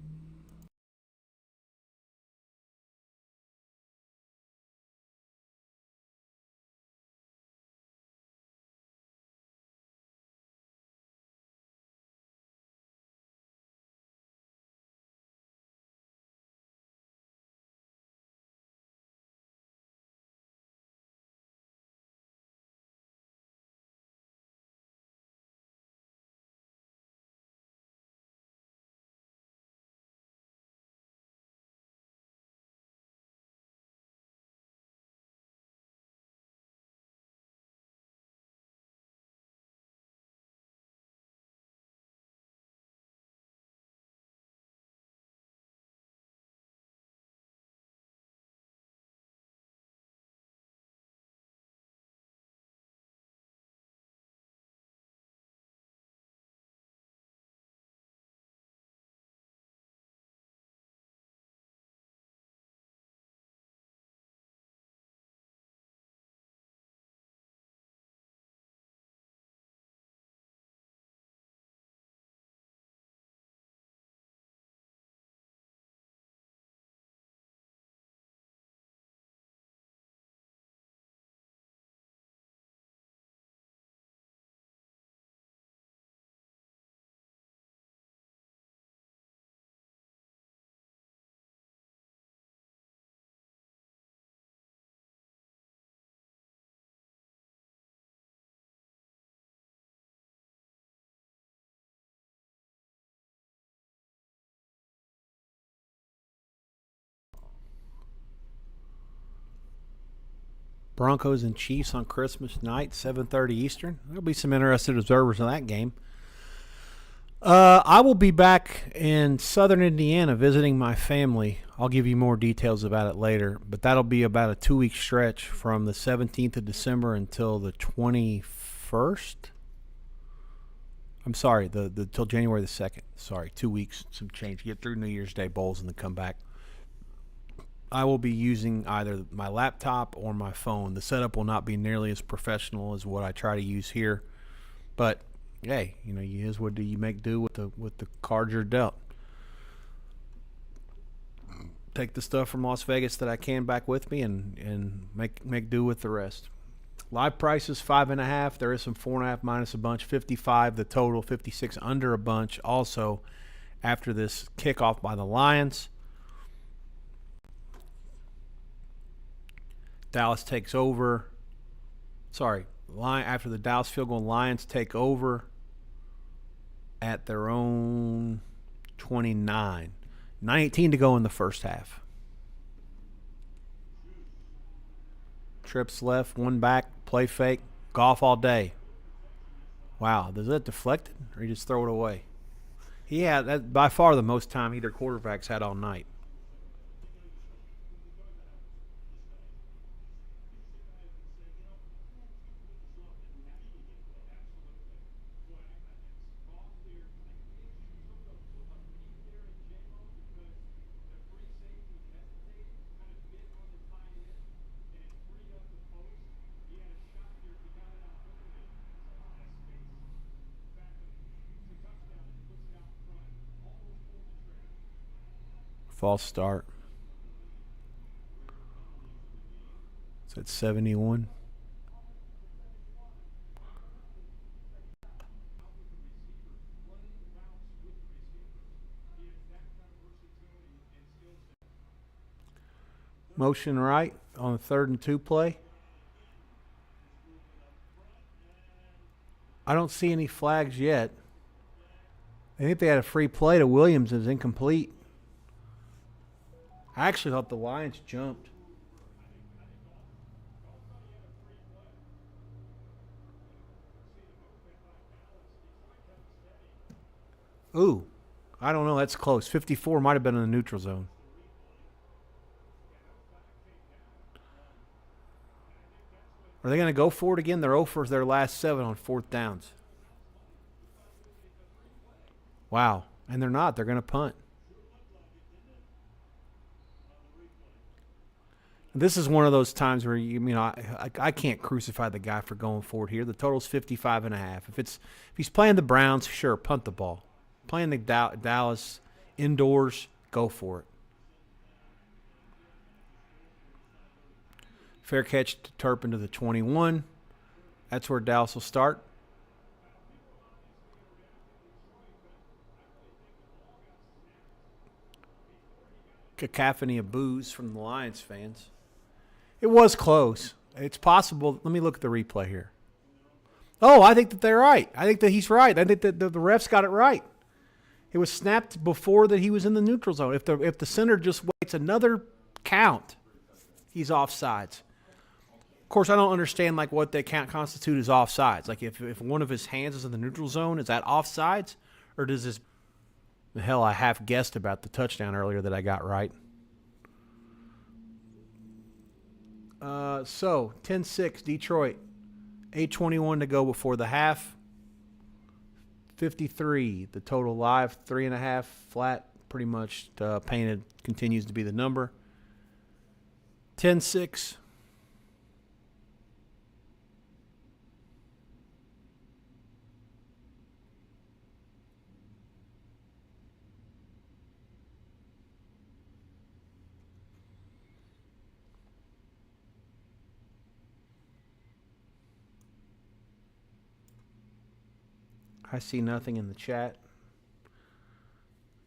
Broncos and Chiefs on Christmas night, 7:30 Eastern. There'll be some interested observers in that game. I will be back in southern Indiana visiting my family. I'll give you more details about it later, but that'll be about a 2-week stretch from the 17th of December until the 21st. I'm sorry, till January the 2nd. Sorry, 2 weeks, some change. Get through New Year's Day bowls and then come back. I will be using either my laptop or my phone. The setup will not be nearly as professional as what I try to use here, but hey, what do you make do with the cards you're dealt? Take the stuff from Las Vegas that I can back with me and make do with the rest. Live price is 5.5. There is some 4.5 minus a bunch. 55 the total. 56 under a bunch. Also, after this kickoff by the Lions, Dallas takes over. After the Dallas field goal, Lions take over at their own 29. 9:18 to go in the first half. Trips left, one back, play fake, golf all day. Wow, does that deflect it or you just throw it away? He had that by far the most time either quarterback's had all night. False start. It's at 71. Motion right on the 3rd and 2 play. I don't see any flags yet. I think they had a free play to Williams. It was incomplete. I actually thought the Lions jumped. Ooh, I don't know. That's close. 54 might have been in the neutral zone. Are they going to go for it again? They're 0 for their last 7 on 4th downs. Wow. And they're not. They're going to punt. This is one of those times where I can't crucify the guy for going for it here. The total's 55.5. If he's playing the Browns, sure, punt the ball. Playing the Dallas indoors, go for it. Fair catch to Turpin to the 21. That's where Dallas will start. Cacophony of boos from the Lions fans. It was close. It's possible. Let me look at the replay here. Oh, I think that they're right. I think that he's right. I think that the refs got it right. It was snapped before that he was in the neutral zone. If the center just waits another count, he's offsides. Of course, I don't understand what they can't constitute as offsides. Like if one of his hands is in the neutral zone, is that offsides, or does this? Hell, I half guessed about the touchdown earlier that I got right. So 10-6 Detroit. 8:21 to go before the half. 53 the total live. 3.5 flat. Pretty much painted continues to be the number. 10-6. I see nothing in the chat.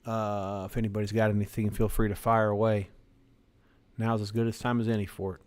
If anybody's got anything, feel free to fire away. Now's as good a time as any for it.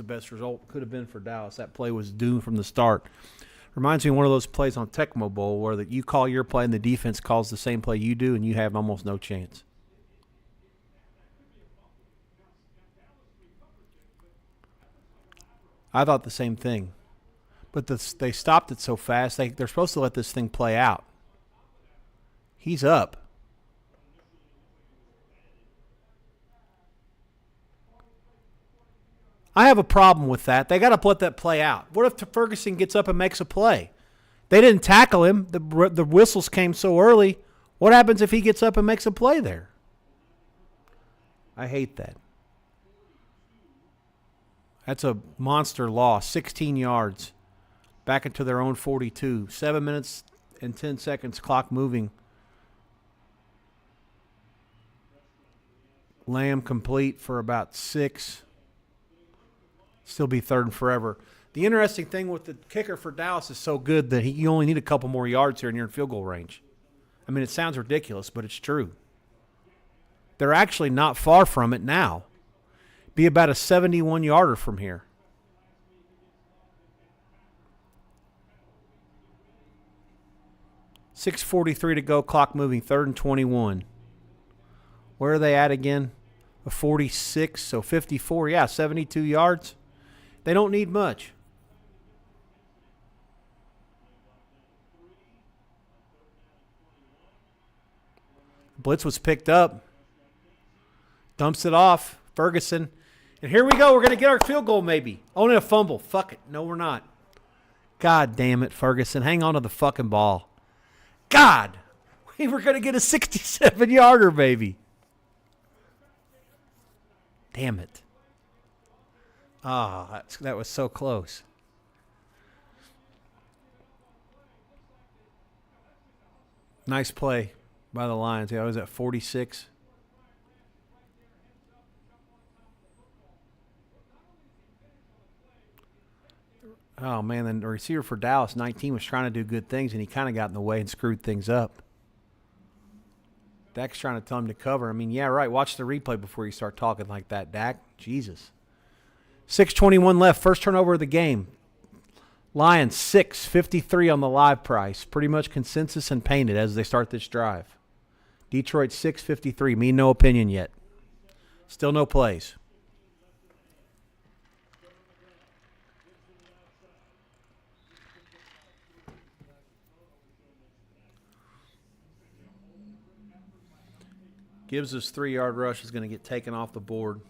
best result could have been for Dallas. That play was doomed from the start. Reminds me of one of those plays on Tecmo Bowl where you call your play and the defense calls the same play you do, and you have almost no chance. I thought the same thing. But they stopped it so fast, they're supposed to let this thing play out. He's up. I have a problem with that. They got to let that play out. What if Ferguson gets up and makes a play? They didn't tackle him. The whistles came so early. What happens if he gets up and makes a play there? I hate that. That's a monster loss. 16 yards. Back into their own 42. 7 minutes and 10 seconds. Clock moving. Lamb complete for about 6. Still be third and forever. The interesting thing with the kicker for Dallas is so good that you only need a couple more yards here and you're in field goal range. I mean, it sounds ridiculous, but it's true. They're actually not far from it now. Be about a 71-yarder from here. .643 to go, clock moving, 3rd and 21. Where are they at again? A 46, so 54. Yeah, 72 yards. They don't need much. Blitz was picked up. Dumps it off. Ferguson. And here we go. We're going to get our field goal maybe. Oh, and a fumble. Fuck it. No, we're not. God damn it, Ferguson. Hang on to the fucking ball. God. We were going to get a 67-yarder, baby. Damn it. Ah, that was so close. Nice play by the Lions. Yeah, I was at 46. Oh, man, then the receiver for Dallas, 19, was trying to do good things, and he kind of got in the way and screwed things up. Dak's trying to tell him to cover. I mean, yeah, right. Watch the replay before you start talking like that, Dak. Jesus. 6:21 left. First turnover of the game. Lions 6:53 on the live price. Pretty much consensus and painted as they start this drive. Detroit 6:53. Me no opinion yet. Still no plays. Gibbs' 3-yard rush is going to get taken off the board.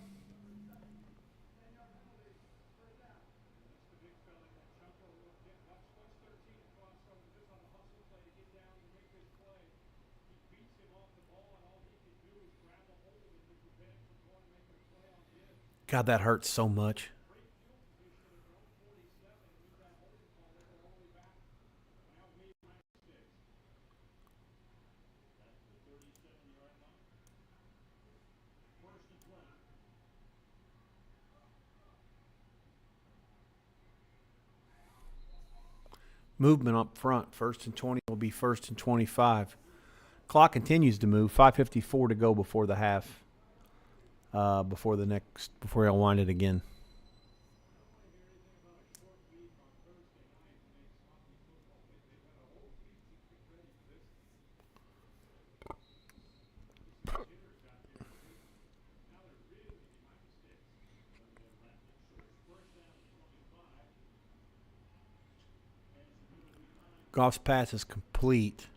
God, that hurts so much. Movement up front. 1st and 20 will be 1st and 25. Clock continues to move. 5:54 to go before the half. Before I'll wind it again. Goff's pass is complete.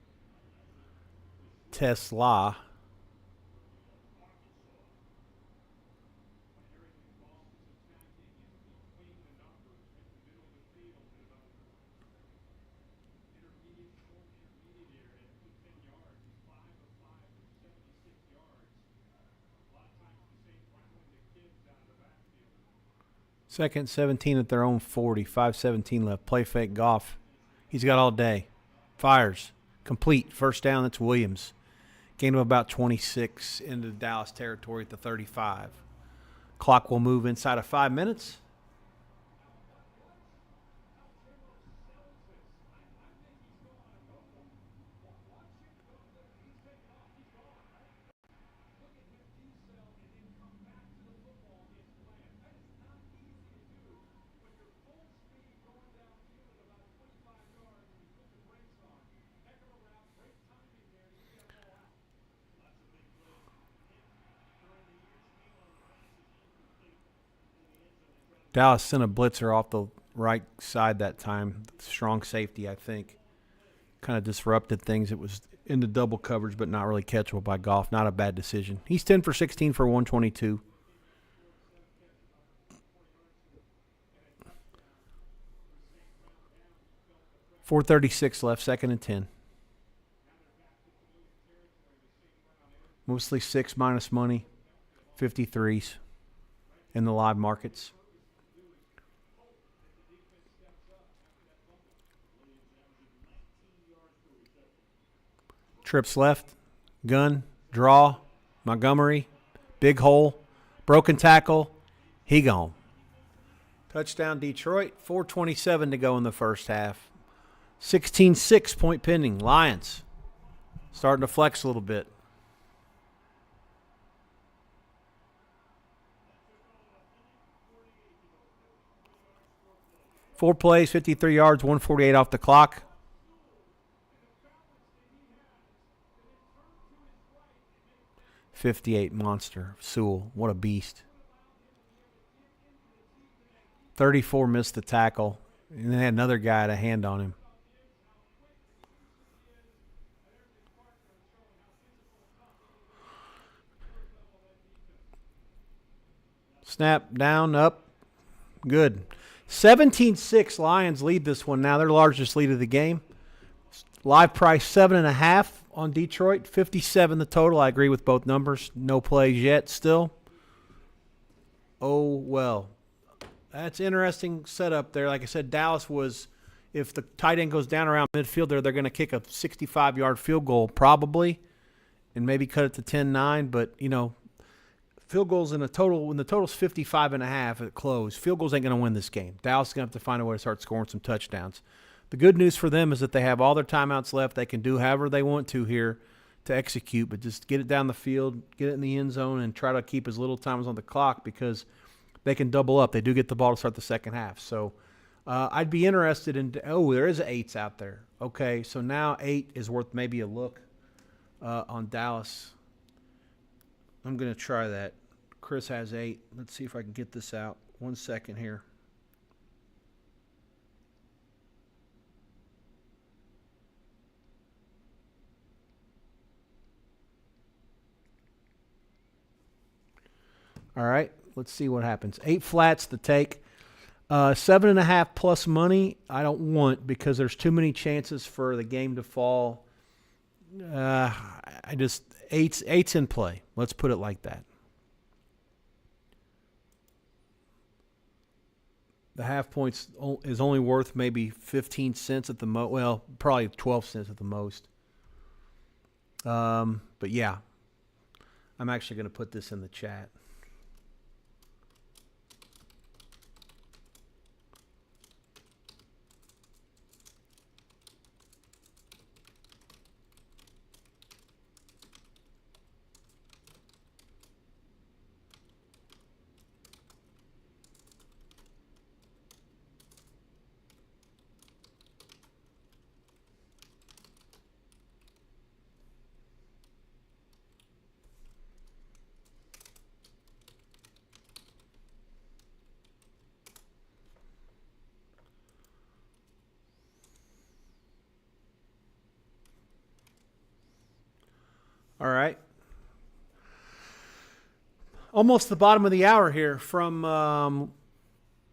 Tesla. Second 17 at their own 40. 5:17 left. Play fake Goff. He's got all day. Fires. Complete. First down. That's Williams. Gain of about 26 into Dallas territory at the 35. Clock will move inside of 5 minutes. Dallas sent a blitzer off the right side that time. Strong safety, I think. Kind of disrupted things. It was into double coverage, but not really catchable by Goff. Not a bad decision. He's 10 for 16 for 122. .436 left, 2nd and 10. Mostly 6 minus money, 53s in the live markets. Trips left, gun, draw, Montgomery, big hole, broken tackle, he gone. Touchdown Detroit, 4:27 to go in the first half. 16-6 point pending. Lions starting to flex a little bit. Four plays, 53 yards, 148 off the clock. .58 monster. Sewell, what a beast. 34 missed the tackle, and they had another guy at a hand on him. Snap, down, up. Good. 17-6, Lions lead this one now. Their largest lead of the game. Live price 7.5 on Detroit. 57 the total. I agree with both numbers. No plays yet still. Oh, well. That's interesting setup there. Like I said, Dallas was, if the tight end goes down around midfield there, they're going to kick a 65-yard field goal probably and maybe cut it to 10-9. But, you know, field goals in a total, when the total's 55.5 at close, field goals ain't going to win this game. Dallas is going to have to find a way to start scoring some touchdowns. The good news for them is that they have all their timeouts left. They can do however they want to here to execute, but just get it down the field, get it in the end zone, and try to keep as little time as on the clock because they can double up. They do get the ball to start the second half. So I'd be interested in – oh, there is an 8s out there. Okay, so now 8 is worth maybe a look on Dallas. I'm going to try that. Chris has 8. Let's see if I can get this out. 1 second here. All right, let's see what happens. 8 flats to take. 7.5 plus money I don't want because there's too many chances for the game to fall. Eight's in play. Let's put it like that. The half points is only worth maybe 15 cents at the most. Well, probably 12 cents at the most. But yeah, I'm actually going to put this in the chat. All right. Almost the bottom of the hour here from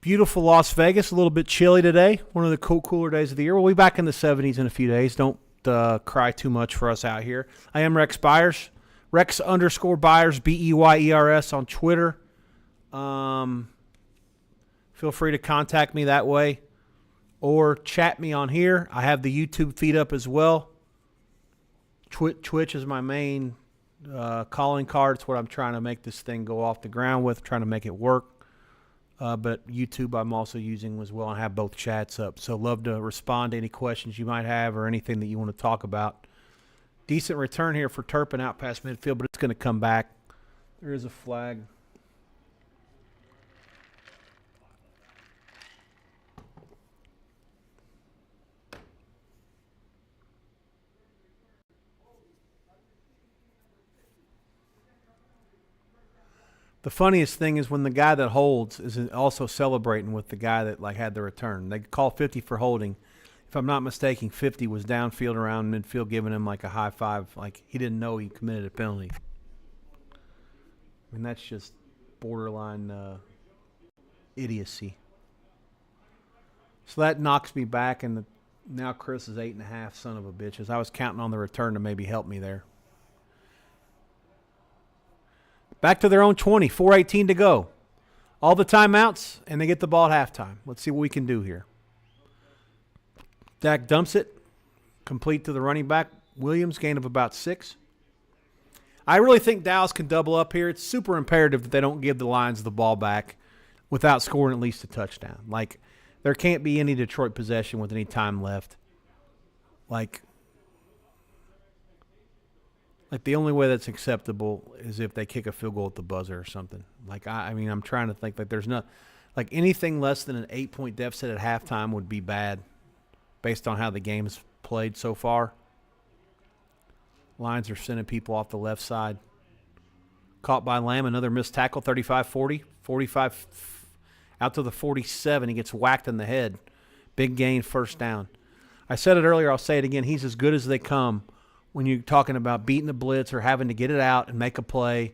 beautiful Las Vegas. A little bit chilly today. One of the cooler days of the year. We'll be back in the 70s in a few days. Don't cry too much for us out here. I am Rex Byers. Rex_Byers, BEYERS on Twitter. Feel free to contact me that way or chat me on here. I have the YouTube feed up as well. Twitch is my main calling card. It's what I'm trying to make this thing go off the ground with, trying to make it work. But YouTube I'm also using as well and have both chats up. So love to respond to any questions you might have or anything that you want to talk about. Decent return here for Turpin out past midfield, but it's going to come back. There is a flag. The funniest thing is when the guy that holds is also celebrating with the guy that like had the return. They call 50 for holding. If I'm not mistaken, 50 was downfield around midfield giving him like a high five, like he didn't know he committed a penalty. I mean, that's just borderline idiocy. So that knocks me back, and now Chris is 8.5, son of a bitches. I was counting on the return to maybe help me there. Back to their own 20, 4:18 to go. All the timeouts, and they get the ball at halftime. Let's see what we can do here. Dak dumps it, complete to the running back. Williams, gain of about 6. I really think Dallas can double up here. It's super imperative that they don't give the Lions the ball back without scoring at least a touchdown. Like, there can't be any Detroit possession with any time left. Like the only way that's acceptable is if they kick a field goal at the buzzer or something. Like, I mean, I'm trying to think. Like, there's not – like, anything less than an 8-point deficit at halftime would be bad based on how the game's played so far. Lions are sending people off the left side. Caught by Lamb, another missed tackle, 35-40. 45 out to the 47. He gets whacked in the head. Big gain, first down. I said it earlier, I'll say it again. He's as good as they come when you're talking about beating the blitz or having to get it out and make a play.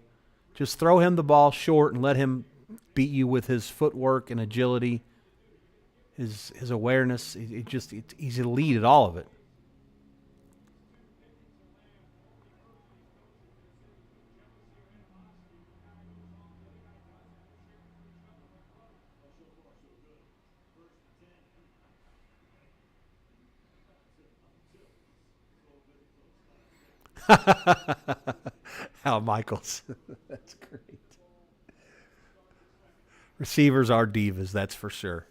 Just throw him the ball short and let him beat you with his footwork and agility, his awareness. He's elite at all of it. Al Michaels. That's great. Receivers are divas, that's for sure.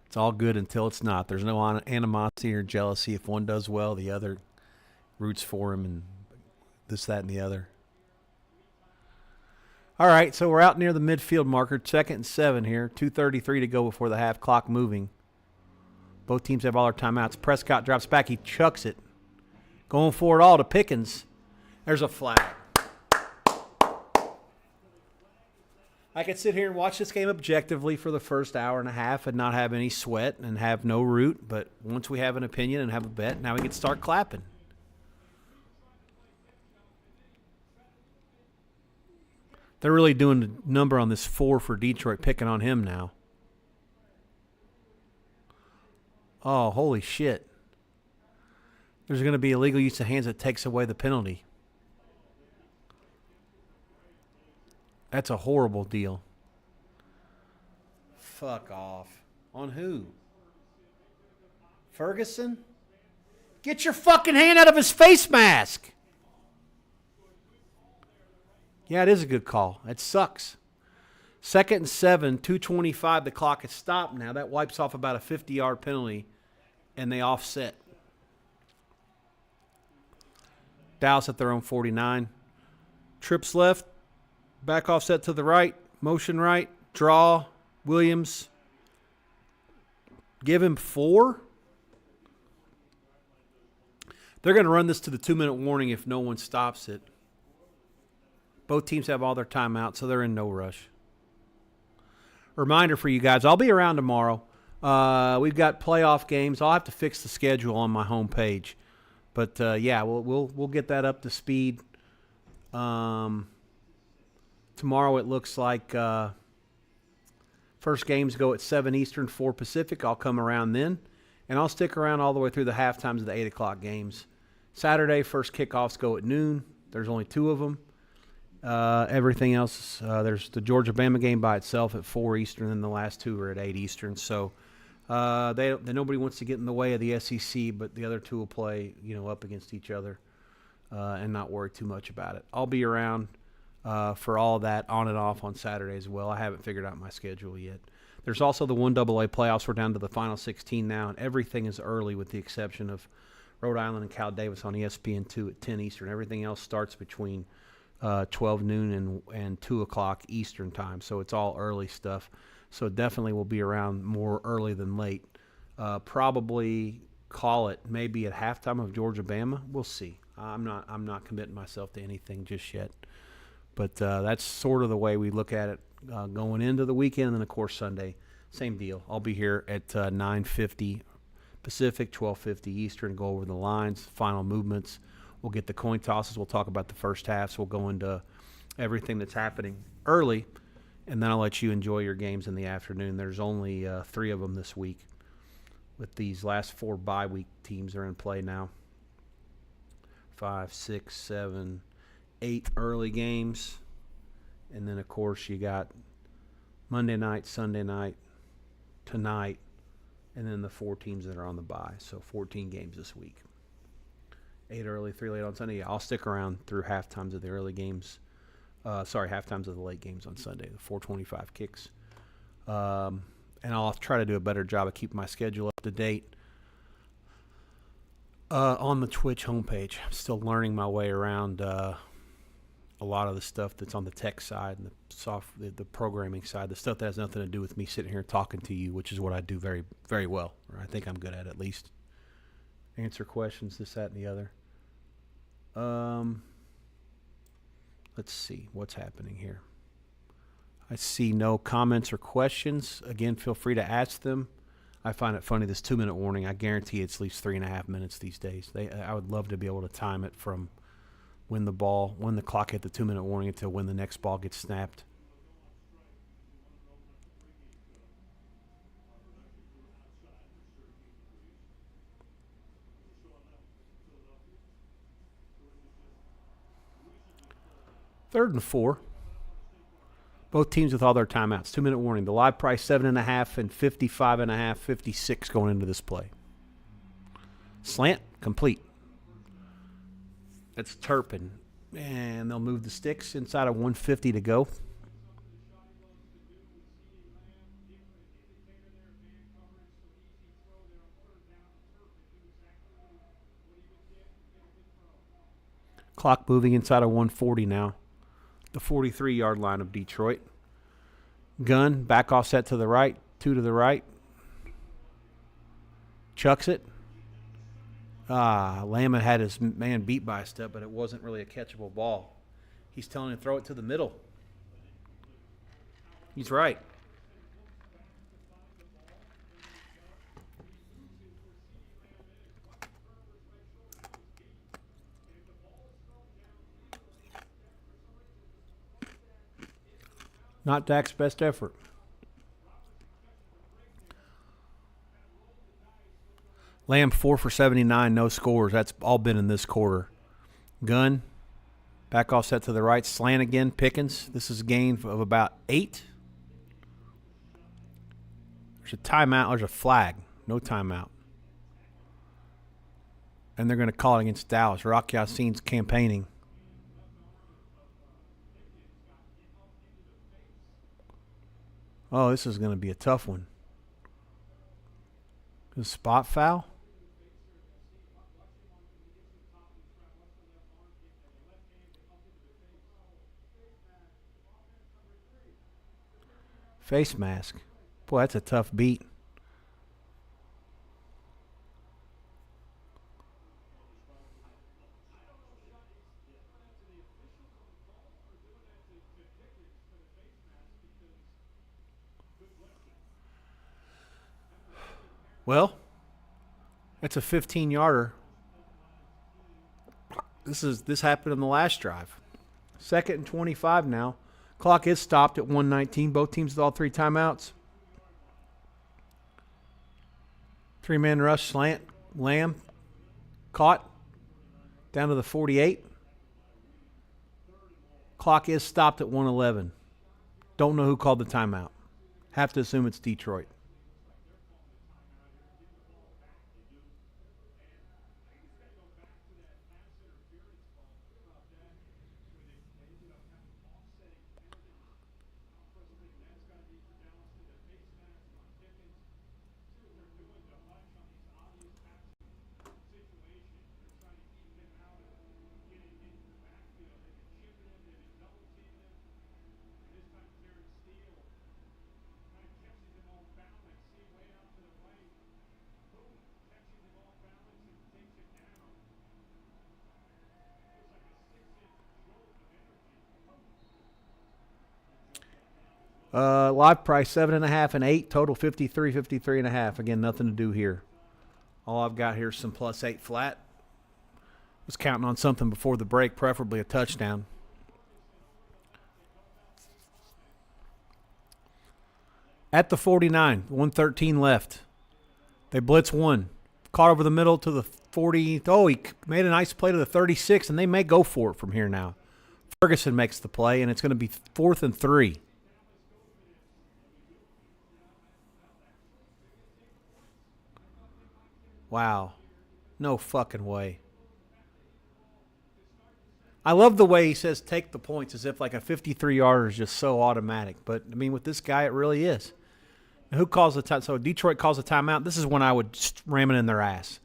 It's all good until it's not. There's no animosity or jealousy. If one does well, the other roots for him and this, that, and the other. All right, so we're out near the midfield marker. 2nd and 7 here. 2:33 to go before the half clock moving. Both teams have all their timeouts. Prescott drops back. He chucks it. Going for it all to Pickens. There's a flag. I could sit here and watch this game objectively for the first hour and a half and not have any sweat and have no root. But once we have an opinion and have a bet, now we can start clapping. They're really doing the number on this 4 for Detroit, picking on him now. Oh, holy shit. There's going to be illegal use of hands that takes away the penalty. That's a horrible deal. Fuck off. On who? Ferguson? Get your fucking hand out of his face mask. Yeah, it is a good call. It sucks. 2nd and 7, 2:25. The clock has stopped now. That wipes off about a 50-yard penalty, and they offset. Dallas at their own 49. Trips left. Back offset to the right. Motion right. Draw. Williams. Give him 4. They're going to run this to the 2-minute warning if no one stops it. Both teams have all their timeouts, so they're in no rush. Reminder for you guys, I'll be around tomorrow. We've got playoff games. I'll have to fix the schedule on my homepage. But, yeah, we'll get that up to speed. Tomorrow it looks like first games go at 7 Eastern, 4 Pacific. I'll come around then. And I'll stick around all the way through the half times of the 8 o'clock games. Saturday, first kickoffs go at noon. There's only 2 of them. Everything else, there's the Georgia-Bama game by itself at 4 Eastern, and the last 2 are at 8 Eastern. So nobody wants to get in the way of the SEC, but the other 2 will play, up against each other and not worry too much about it. I'll be around for all of that on and off on Saturday as well. I haven't figured out my schedule yet. There's also the 1AA playoffs. We're down to the final 16 now, and everything is early with the exception of Rhode Island and Cal Davis on ESPN2 at 10 Eastern. Everything else starts between 12 noon and 2 o'clock Eastern time. So it's all early stuff. So definitely will be around more early than late. Probably call it maybe at halftime of Georgia-Bama. We'll see. I'm not committing myself to anything just yet. But that's sort of the way we look at it going into the weekend. And then, of course, Sunday, same deal. I'll be here at 9:50 Pacific, 12:50 Eastern, go over the lines, final movements. We'll get the coin tosses. We'll talk about the first halves. We'll go into everything that's happening early, and then I'll let you enjoy your games in the afternoon. There's only 3 of them this week, with these last 4 bye week teams are in play now. 5, 6, 7, 8 early games, and then of course you got Monday night, Sunday night, tonight, and then the 4 teams that are on the bye. So 14 games this week. 8 early, 3 late on Sunday. Yeah, I'll stick around through half times of the early games. Half times of the late games on Sunday, the 4:25 kicks. And I'll try to do a better job of keeping my schedule up to date on the Twitch homepage. I'm still learning my way around a lot of the stuff that's on the tech side and the programming side, the stuff that has nothing to do with me sitting here talking to you, which is what I do very, very well, or I think I'm good at least. Answer questions, this, that, and the other. Let's see what's happening here. I see no comments or questions. Again, feel free to ask them. I find it funny, this 2-minute warning. I guarantee it's at least 3.5 minutes these days. I would love to be able to time it from when the clock hit the 2-minute warning until when the next ball gets snapped. Third and 4. Both teams with all their timeouts. 2-minute warning. The live price 7.5 and 55.5, 56 going into this play. Slant complete. That's Turpin. And they'll move the sticks inside of 150 to go. Clock moving inside of 140 now. The 43-yard line of Detroit. Gun, back offset to the right, 2 to the right. Chucks it. Lamb had his man beat by a step, but it wasn't really a catchable ball. He's telling him to throw it to the middle. He's right. Not Dak's best effort. Lamb 4 for 79, no scores. That's all been in this quarter. Gunn, back offset to the right. Slant again, Pickens. This is a gain of about 8. There's a timeout. There's a flag. No timeout. And they're going to call it against Dallas. Rock Yassine's campaigning. Oh, this is going to be a tough one. A spot foul? Face mask. Boy, that's a tough beat. Well, that's a 15-yarder. This happened in the last drive. 2nd and 25 now. Clock is stopped at 1:19. Both teams with all 3 timeouts. 3-man rush, slant, Lamb, caught, down to the 48. Clock is stopped at 1:11. Don't know who called the timeout. Have to assume it's Detroit. Live price 7.5 and 8. Total 53, 53.5. Again, nothing to do here. All I've got here is some +8 flat. Was counting on something before the break, preferably a touchdown. At the 49, 113 left. They blitz one. Caught over the middle to the 40. Oh, he made a nice play to the 36, and they may go for it from here now. Ferguson makes the play, and it's going to be 4th and 3. Wow. No fucking way. I love the way he says take the points as if like a 53-yarder is just so automatic. But, I mean, with this guy, it really is. And who calls the time? So Detroit calls a timeout. This is when I would ram it in their ass.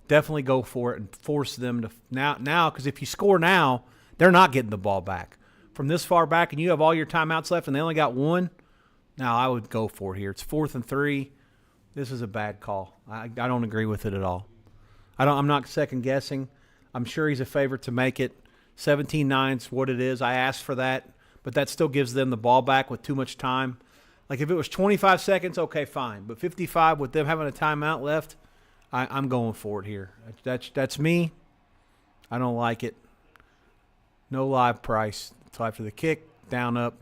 Definitely go for it and force them to now because if you score now, they're not getting the ball back. From this far back and you have all your timeouts left and they only got one, now I would go for it here. It's 4th and 3. This is a bad call. I don't agree with it at all. I'm not second guessing. I'm sure he's a favorite to make it. 17-9's what it is. I asked for that, but that still gives them the ball back with too much time. Like if it was 25 seconds, okay, fine. But 55 with them having a timeout left, I'm going for it here. That's me. I don't like it. No live price. So after the kick, down, up,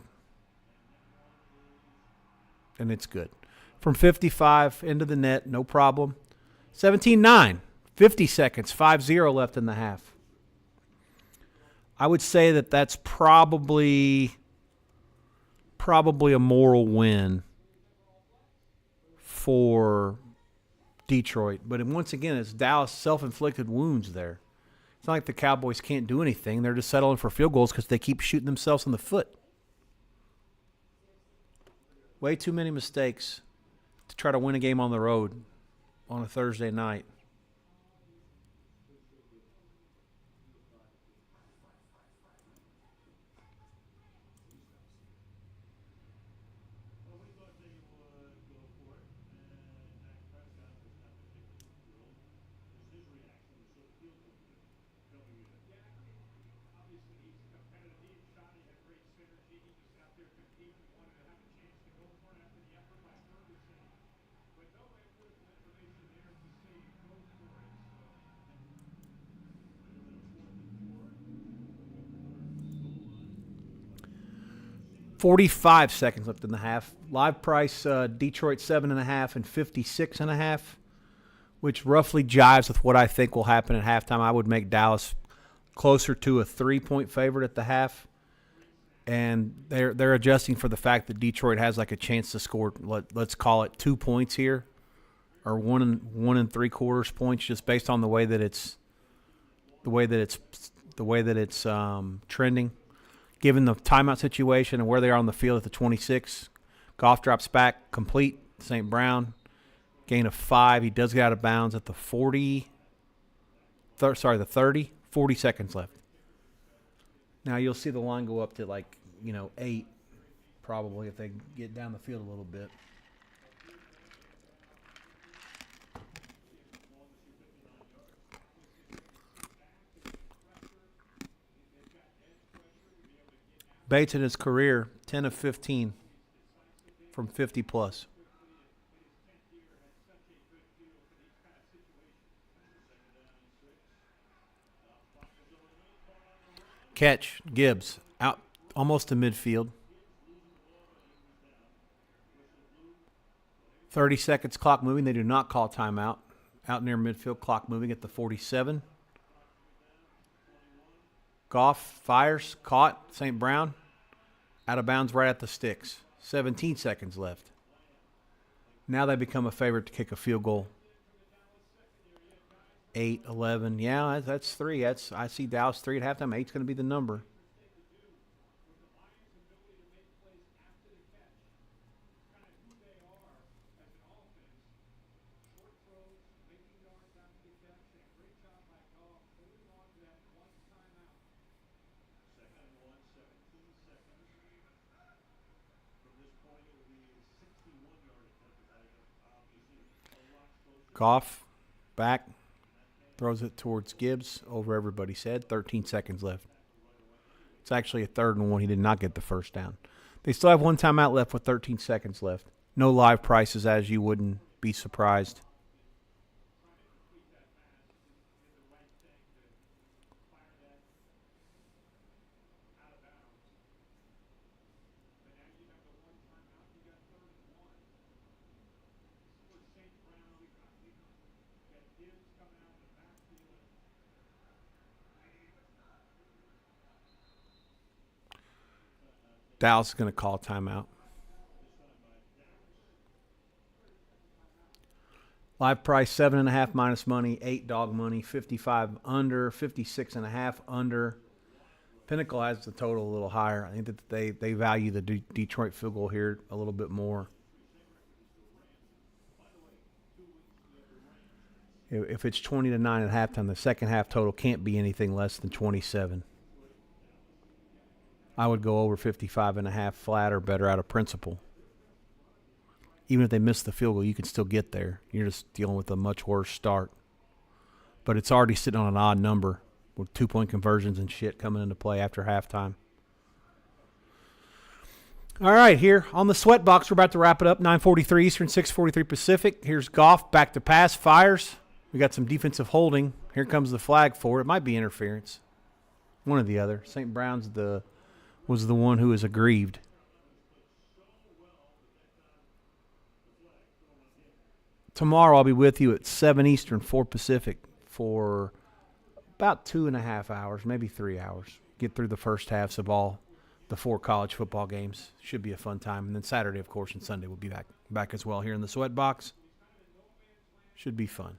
and it's good. From 55 into the net, no problem. 17-9, 50 seconds, 5-0 left in the half. I would say that that's probably a moral win for Detroit. But once again, it's Dallas' self-inflicted wounds there. It's not like the Cowboys can't do anything. They're just settling for field goals because they keep shooting themselves in the foot. Way too many mistakes to try to win a game on the road on a Thursday night. .45 seconds left in the half. Live price, Detroit 7.5 and 56.5, which roughly jives with what I think will happen at halftime. I would make Dallas closer to a 3-point favorite at the half, and they're adjusting for the fact that Detroit has like a chance to score. Let's call it 2 points here, or 1 3/4 points, just based on the way that it's trending. Given the timeout situation and where they are on the field at the 26, Goff drops back, complete. St. Brown, gain of 5. He does get out of bounds at the 40. The 30. 40 seconds left. Now you'll see the line go up to 8, probably if they get down the field a little bit. Bates in his career, 10 of 15 from 50 plus. Catch, Gibbs, out almost to midfield. 30 seconds, clock moving. They do not call timeout. Out near midfield, clock moving at the 47. Goff fires, caught. St. Brown, out of bounds right at the sticks. 17 seconds left. Now they become a favorite to kick a field goal. 8, 11. Yeah, that's 3. I see Dallas 3 at halftime. 8's going to be the number. Goff back, throws it towards Gibbs over everybody's head. 13 seconds left. It's actually a 3rd and 1. He did not get the first down. They still have one timeout left with 13 seconds left. No live prices, as you wouldn't be surprised. Dallas is going to call timeout. Live price 7.5 minus money, 8 dog money, 55 under, 56.5 under. Pinnacle has the total a little higher. I think that they value the Detroit field goal here a little bit more. If it's 20-9 at halftime, the second half total can't be anything less than 27. I would go over 55.5 flat or better out of principle. Even if they miss the field goal, you can still get there. You're just dealing with a much worse start. But it's already sitting on an odd number with 2-point conversions and shit coming into play after halftime. All right, here on the SWEATBOX, we're about to wrap it up. 9:43 Eastern, 6:43 Pacific. Here's Goff, back to pass, fires. We got some defensive holding. Here comes the flag for it. It might be interference. One or the other. St. Brown's was the one who was aggrieved. Tomorrow I'll be with you at 7 Eastern, 4 Pacific for about 2.5 hours, maybe 3 hours. Get through the first halves of all the 4 college football games. Should be a fun time. And then Saturday, of course, and Sunday we'll be back as well here in the SWEATBOX. Should be fun.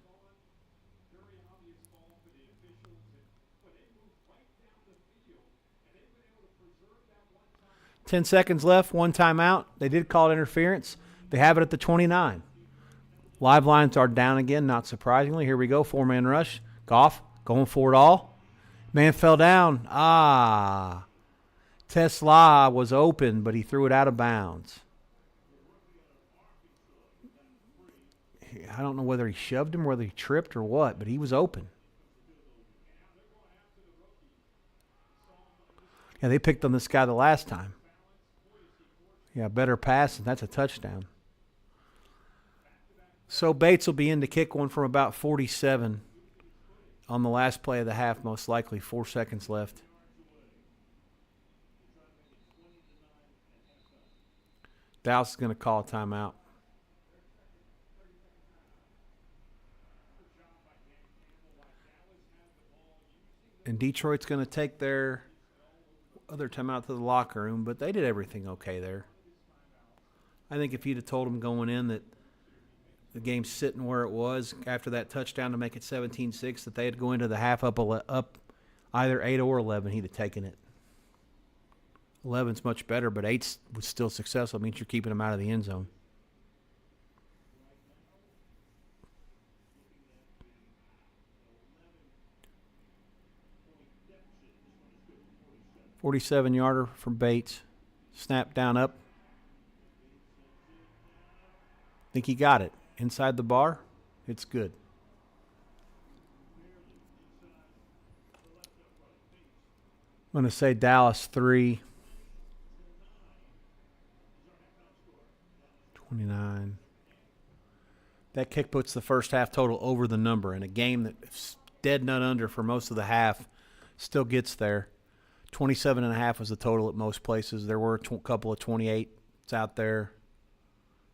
Ten seconds left, one timeout. They did call it interference. They have it at the 29. Live lines are down again, not surprisingly. Here we go, 4-man rush. Goff going for it all. Man fell down. Tesla was open, but he threw it out of bounds. I don't know whether he shoved him, whether he tripped or what, but he was open. Yeah, they picked on this guy the last time. Yeah, better pass, and that's a touchdown. So Bates will be in to kick one from about 47 on the last play of the half, most likely. 4 seconds left. Dallas is going to call a timeout. And Detroit's going to take their other timeout to the locker room, but they did everything okay there. I think if you'd have told them going in that the game's sitting where it was after that touchdown to make it 17-6, that they'd go into the half up either 8 or 11, he'd have taken it. 11's much better, but 8 was still successful. It means you're keeping them out of the end zone. $47-yarder from Bates. Snap down up. Think he got it. Inside the bar, it's good. I'm going to say Dallas 3. 29. That kick puts the first half total over the number. In a game that's dead nut under for most of the half, still gets there. 27.5 was the total at most places. There were a couple of 28s out there.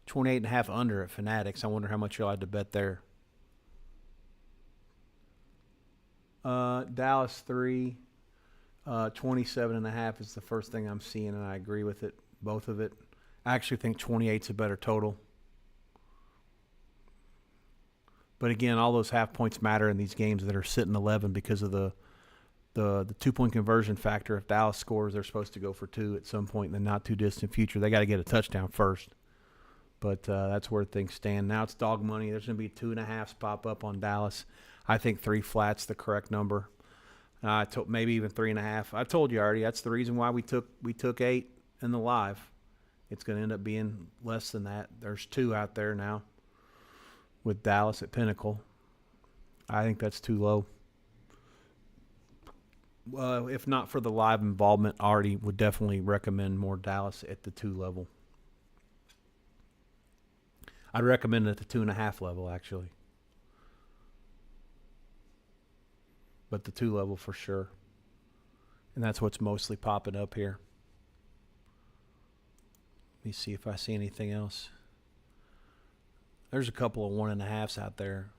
28.5 under at Fanatics. I wonder how much you're allowed to bet there. Dallas 3. 27.5 is the first thing I'm seeing, and I agree with it, both of it. I actually think 28's a better total. But again, all those half points matter in these games that are sitting 11 because of the 2-point conversion factor. If Dallas scores, they're supposed to go for 2 at some point in the not-too-distant future. They got to get a touchdown first. But that's where things stand. Now it's dog money. There's going to be 2.5s pop up on Dallas. I think 3 flat's the correct number. Maybe even 3.5. I told you already. That's the reason why we took 8 in the live. It's going to end up being less than that. There's 2 out there now with Dallas at Pinnacle. I think that's too low. if not for the live involvement, I already would definitely recommend more Dallas at the 2 level. I'd recommend it at the 2.5 level, actually. But the 2 level for sure. And that's what's mostly popping up here. Let me see if I see anything else. There's a couple of 1.5s out there.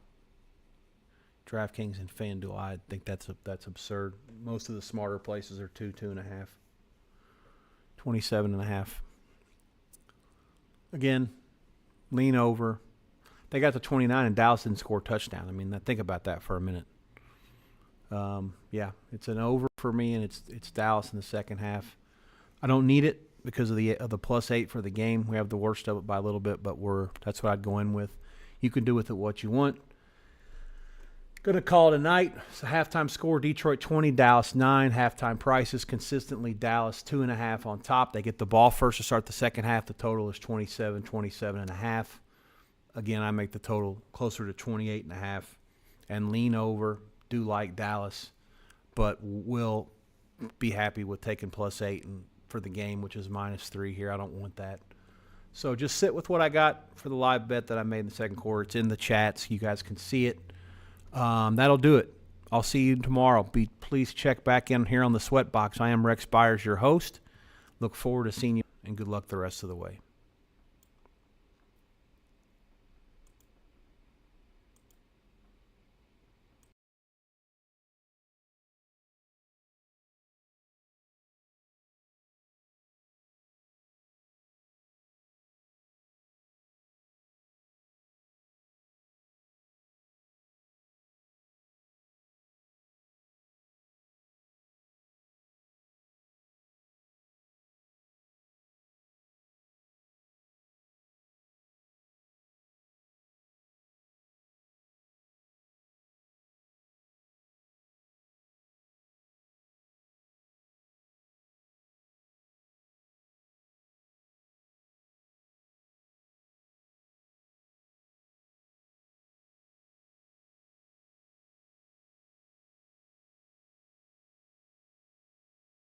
DraftKings and FanDuel, I think that's absurd. Most of the smarter places are 2, 2.5. 27.5. Again, lean over. They got to 29 and Dallas didn't score a touchdown. I mean, think about that for a minute. Yeah, it's an over for me, and it's Dallas in the second half. I don't need it because of the +8 for the game. We have the worst of it by a little bit, but that's what I'd go in with. You can do with it what you want. Going to call it a night. It's a halftime score, Detroit 20, Dallas 9. Halftime prices consistently Dallas 2.5 on top. They get the ball first to start the second half. The total is 27, 27.5. Again, I make the total closer to 28.5 and lean over. Do like Dallas, but will be happy with taking +8 for the game, which is -3 here. I don't want that. So just sit with what I got for the live bet that I made in the second quarter. It's in the chats. You guys can see it. That'll do it. I'll see you tomorrow. Please check back in here on the SWEATBOX. I am Rex Byers, your host. Look forward to seeing you, and good luck the rest of the way.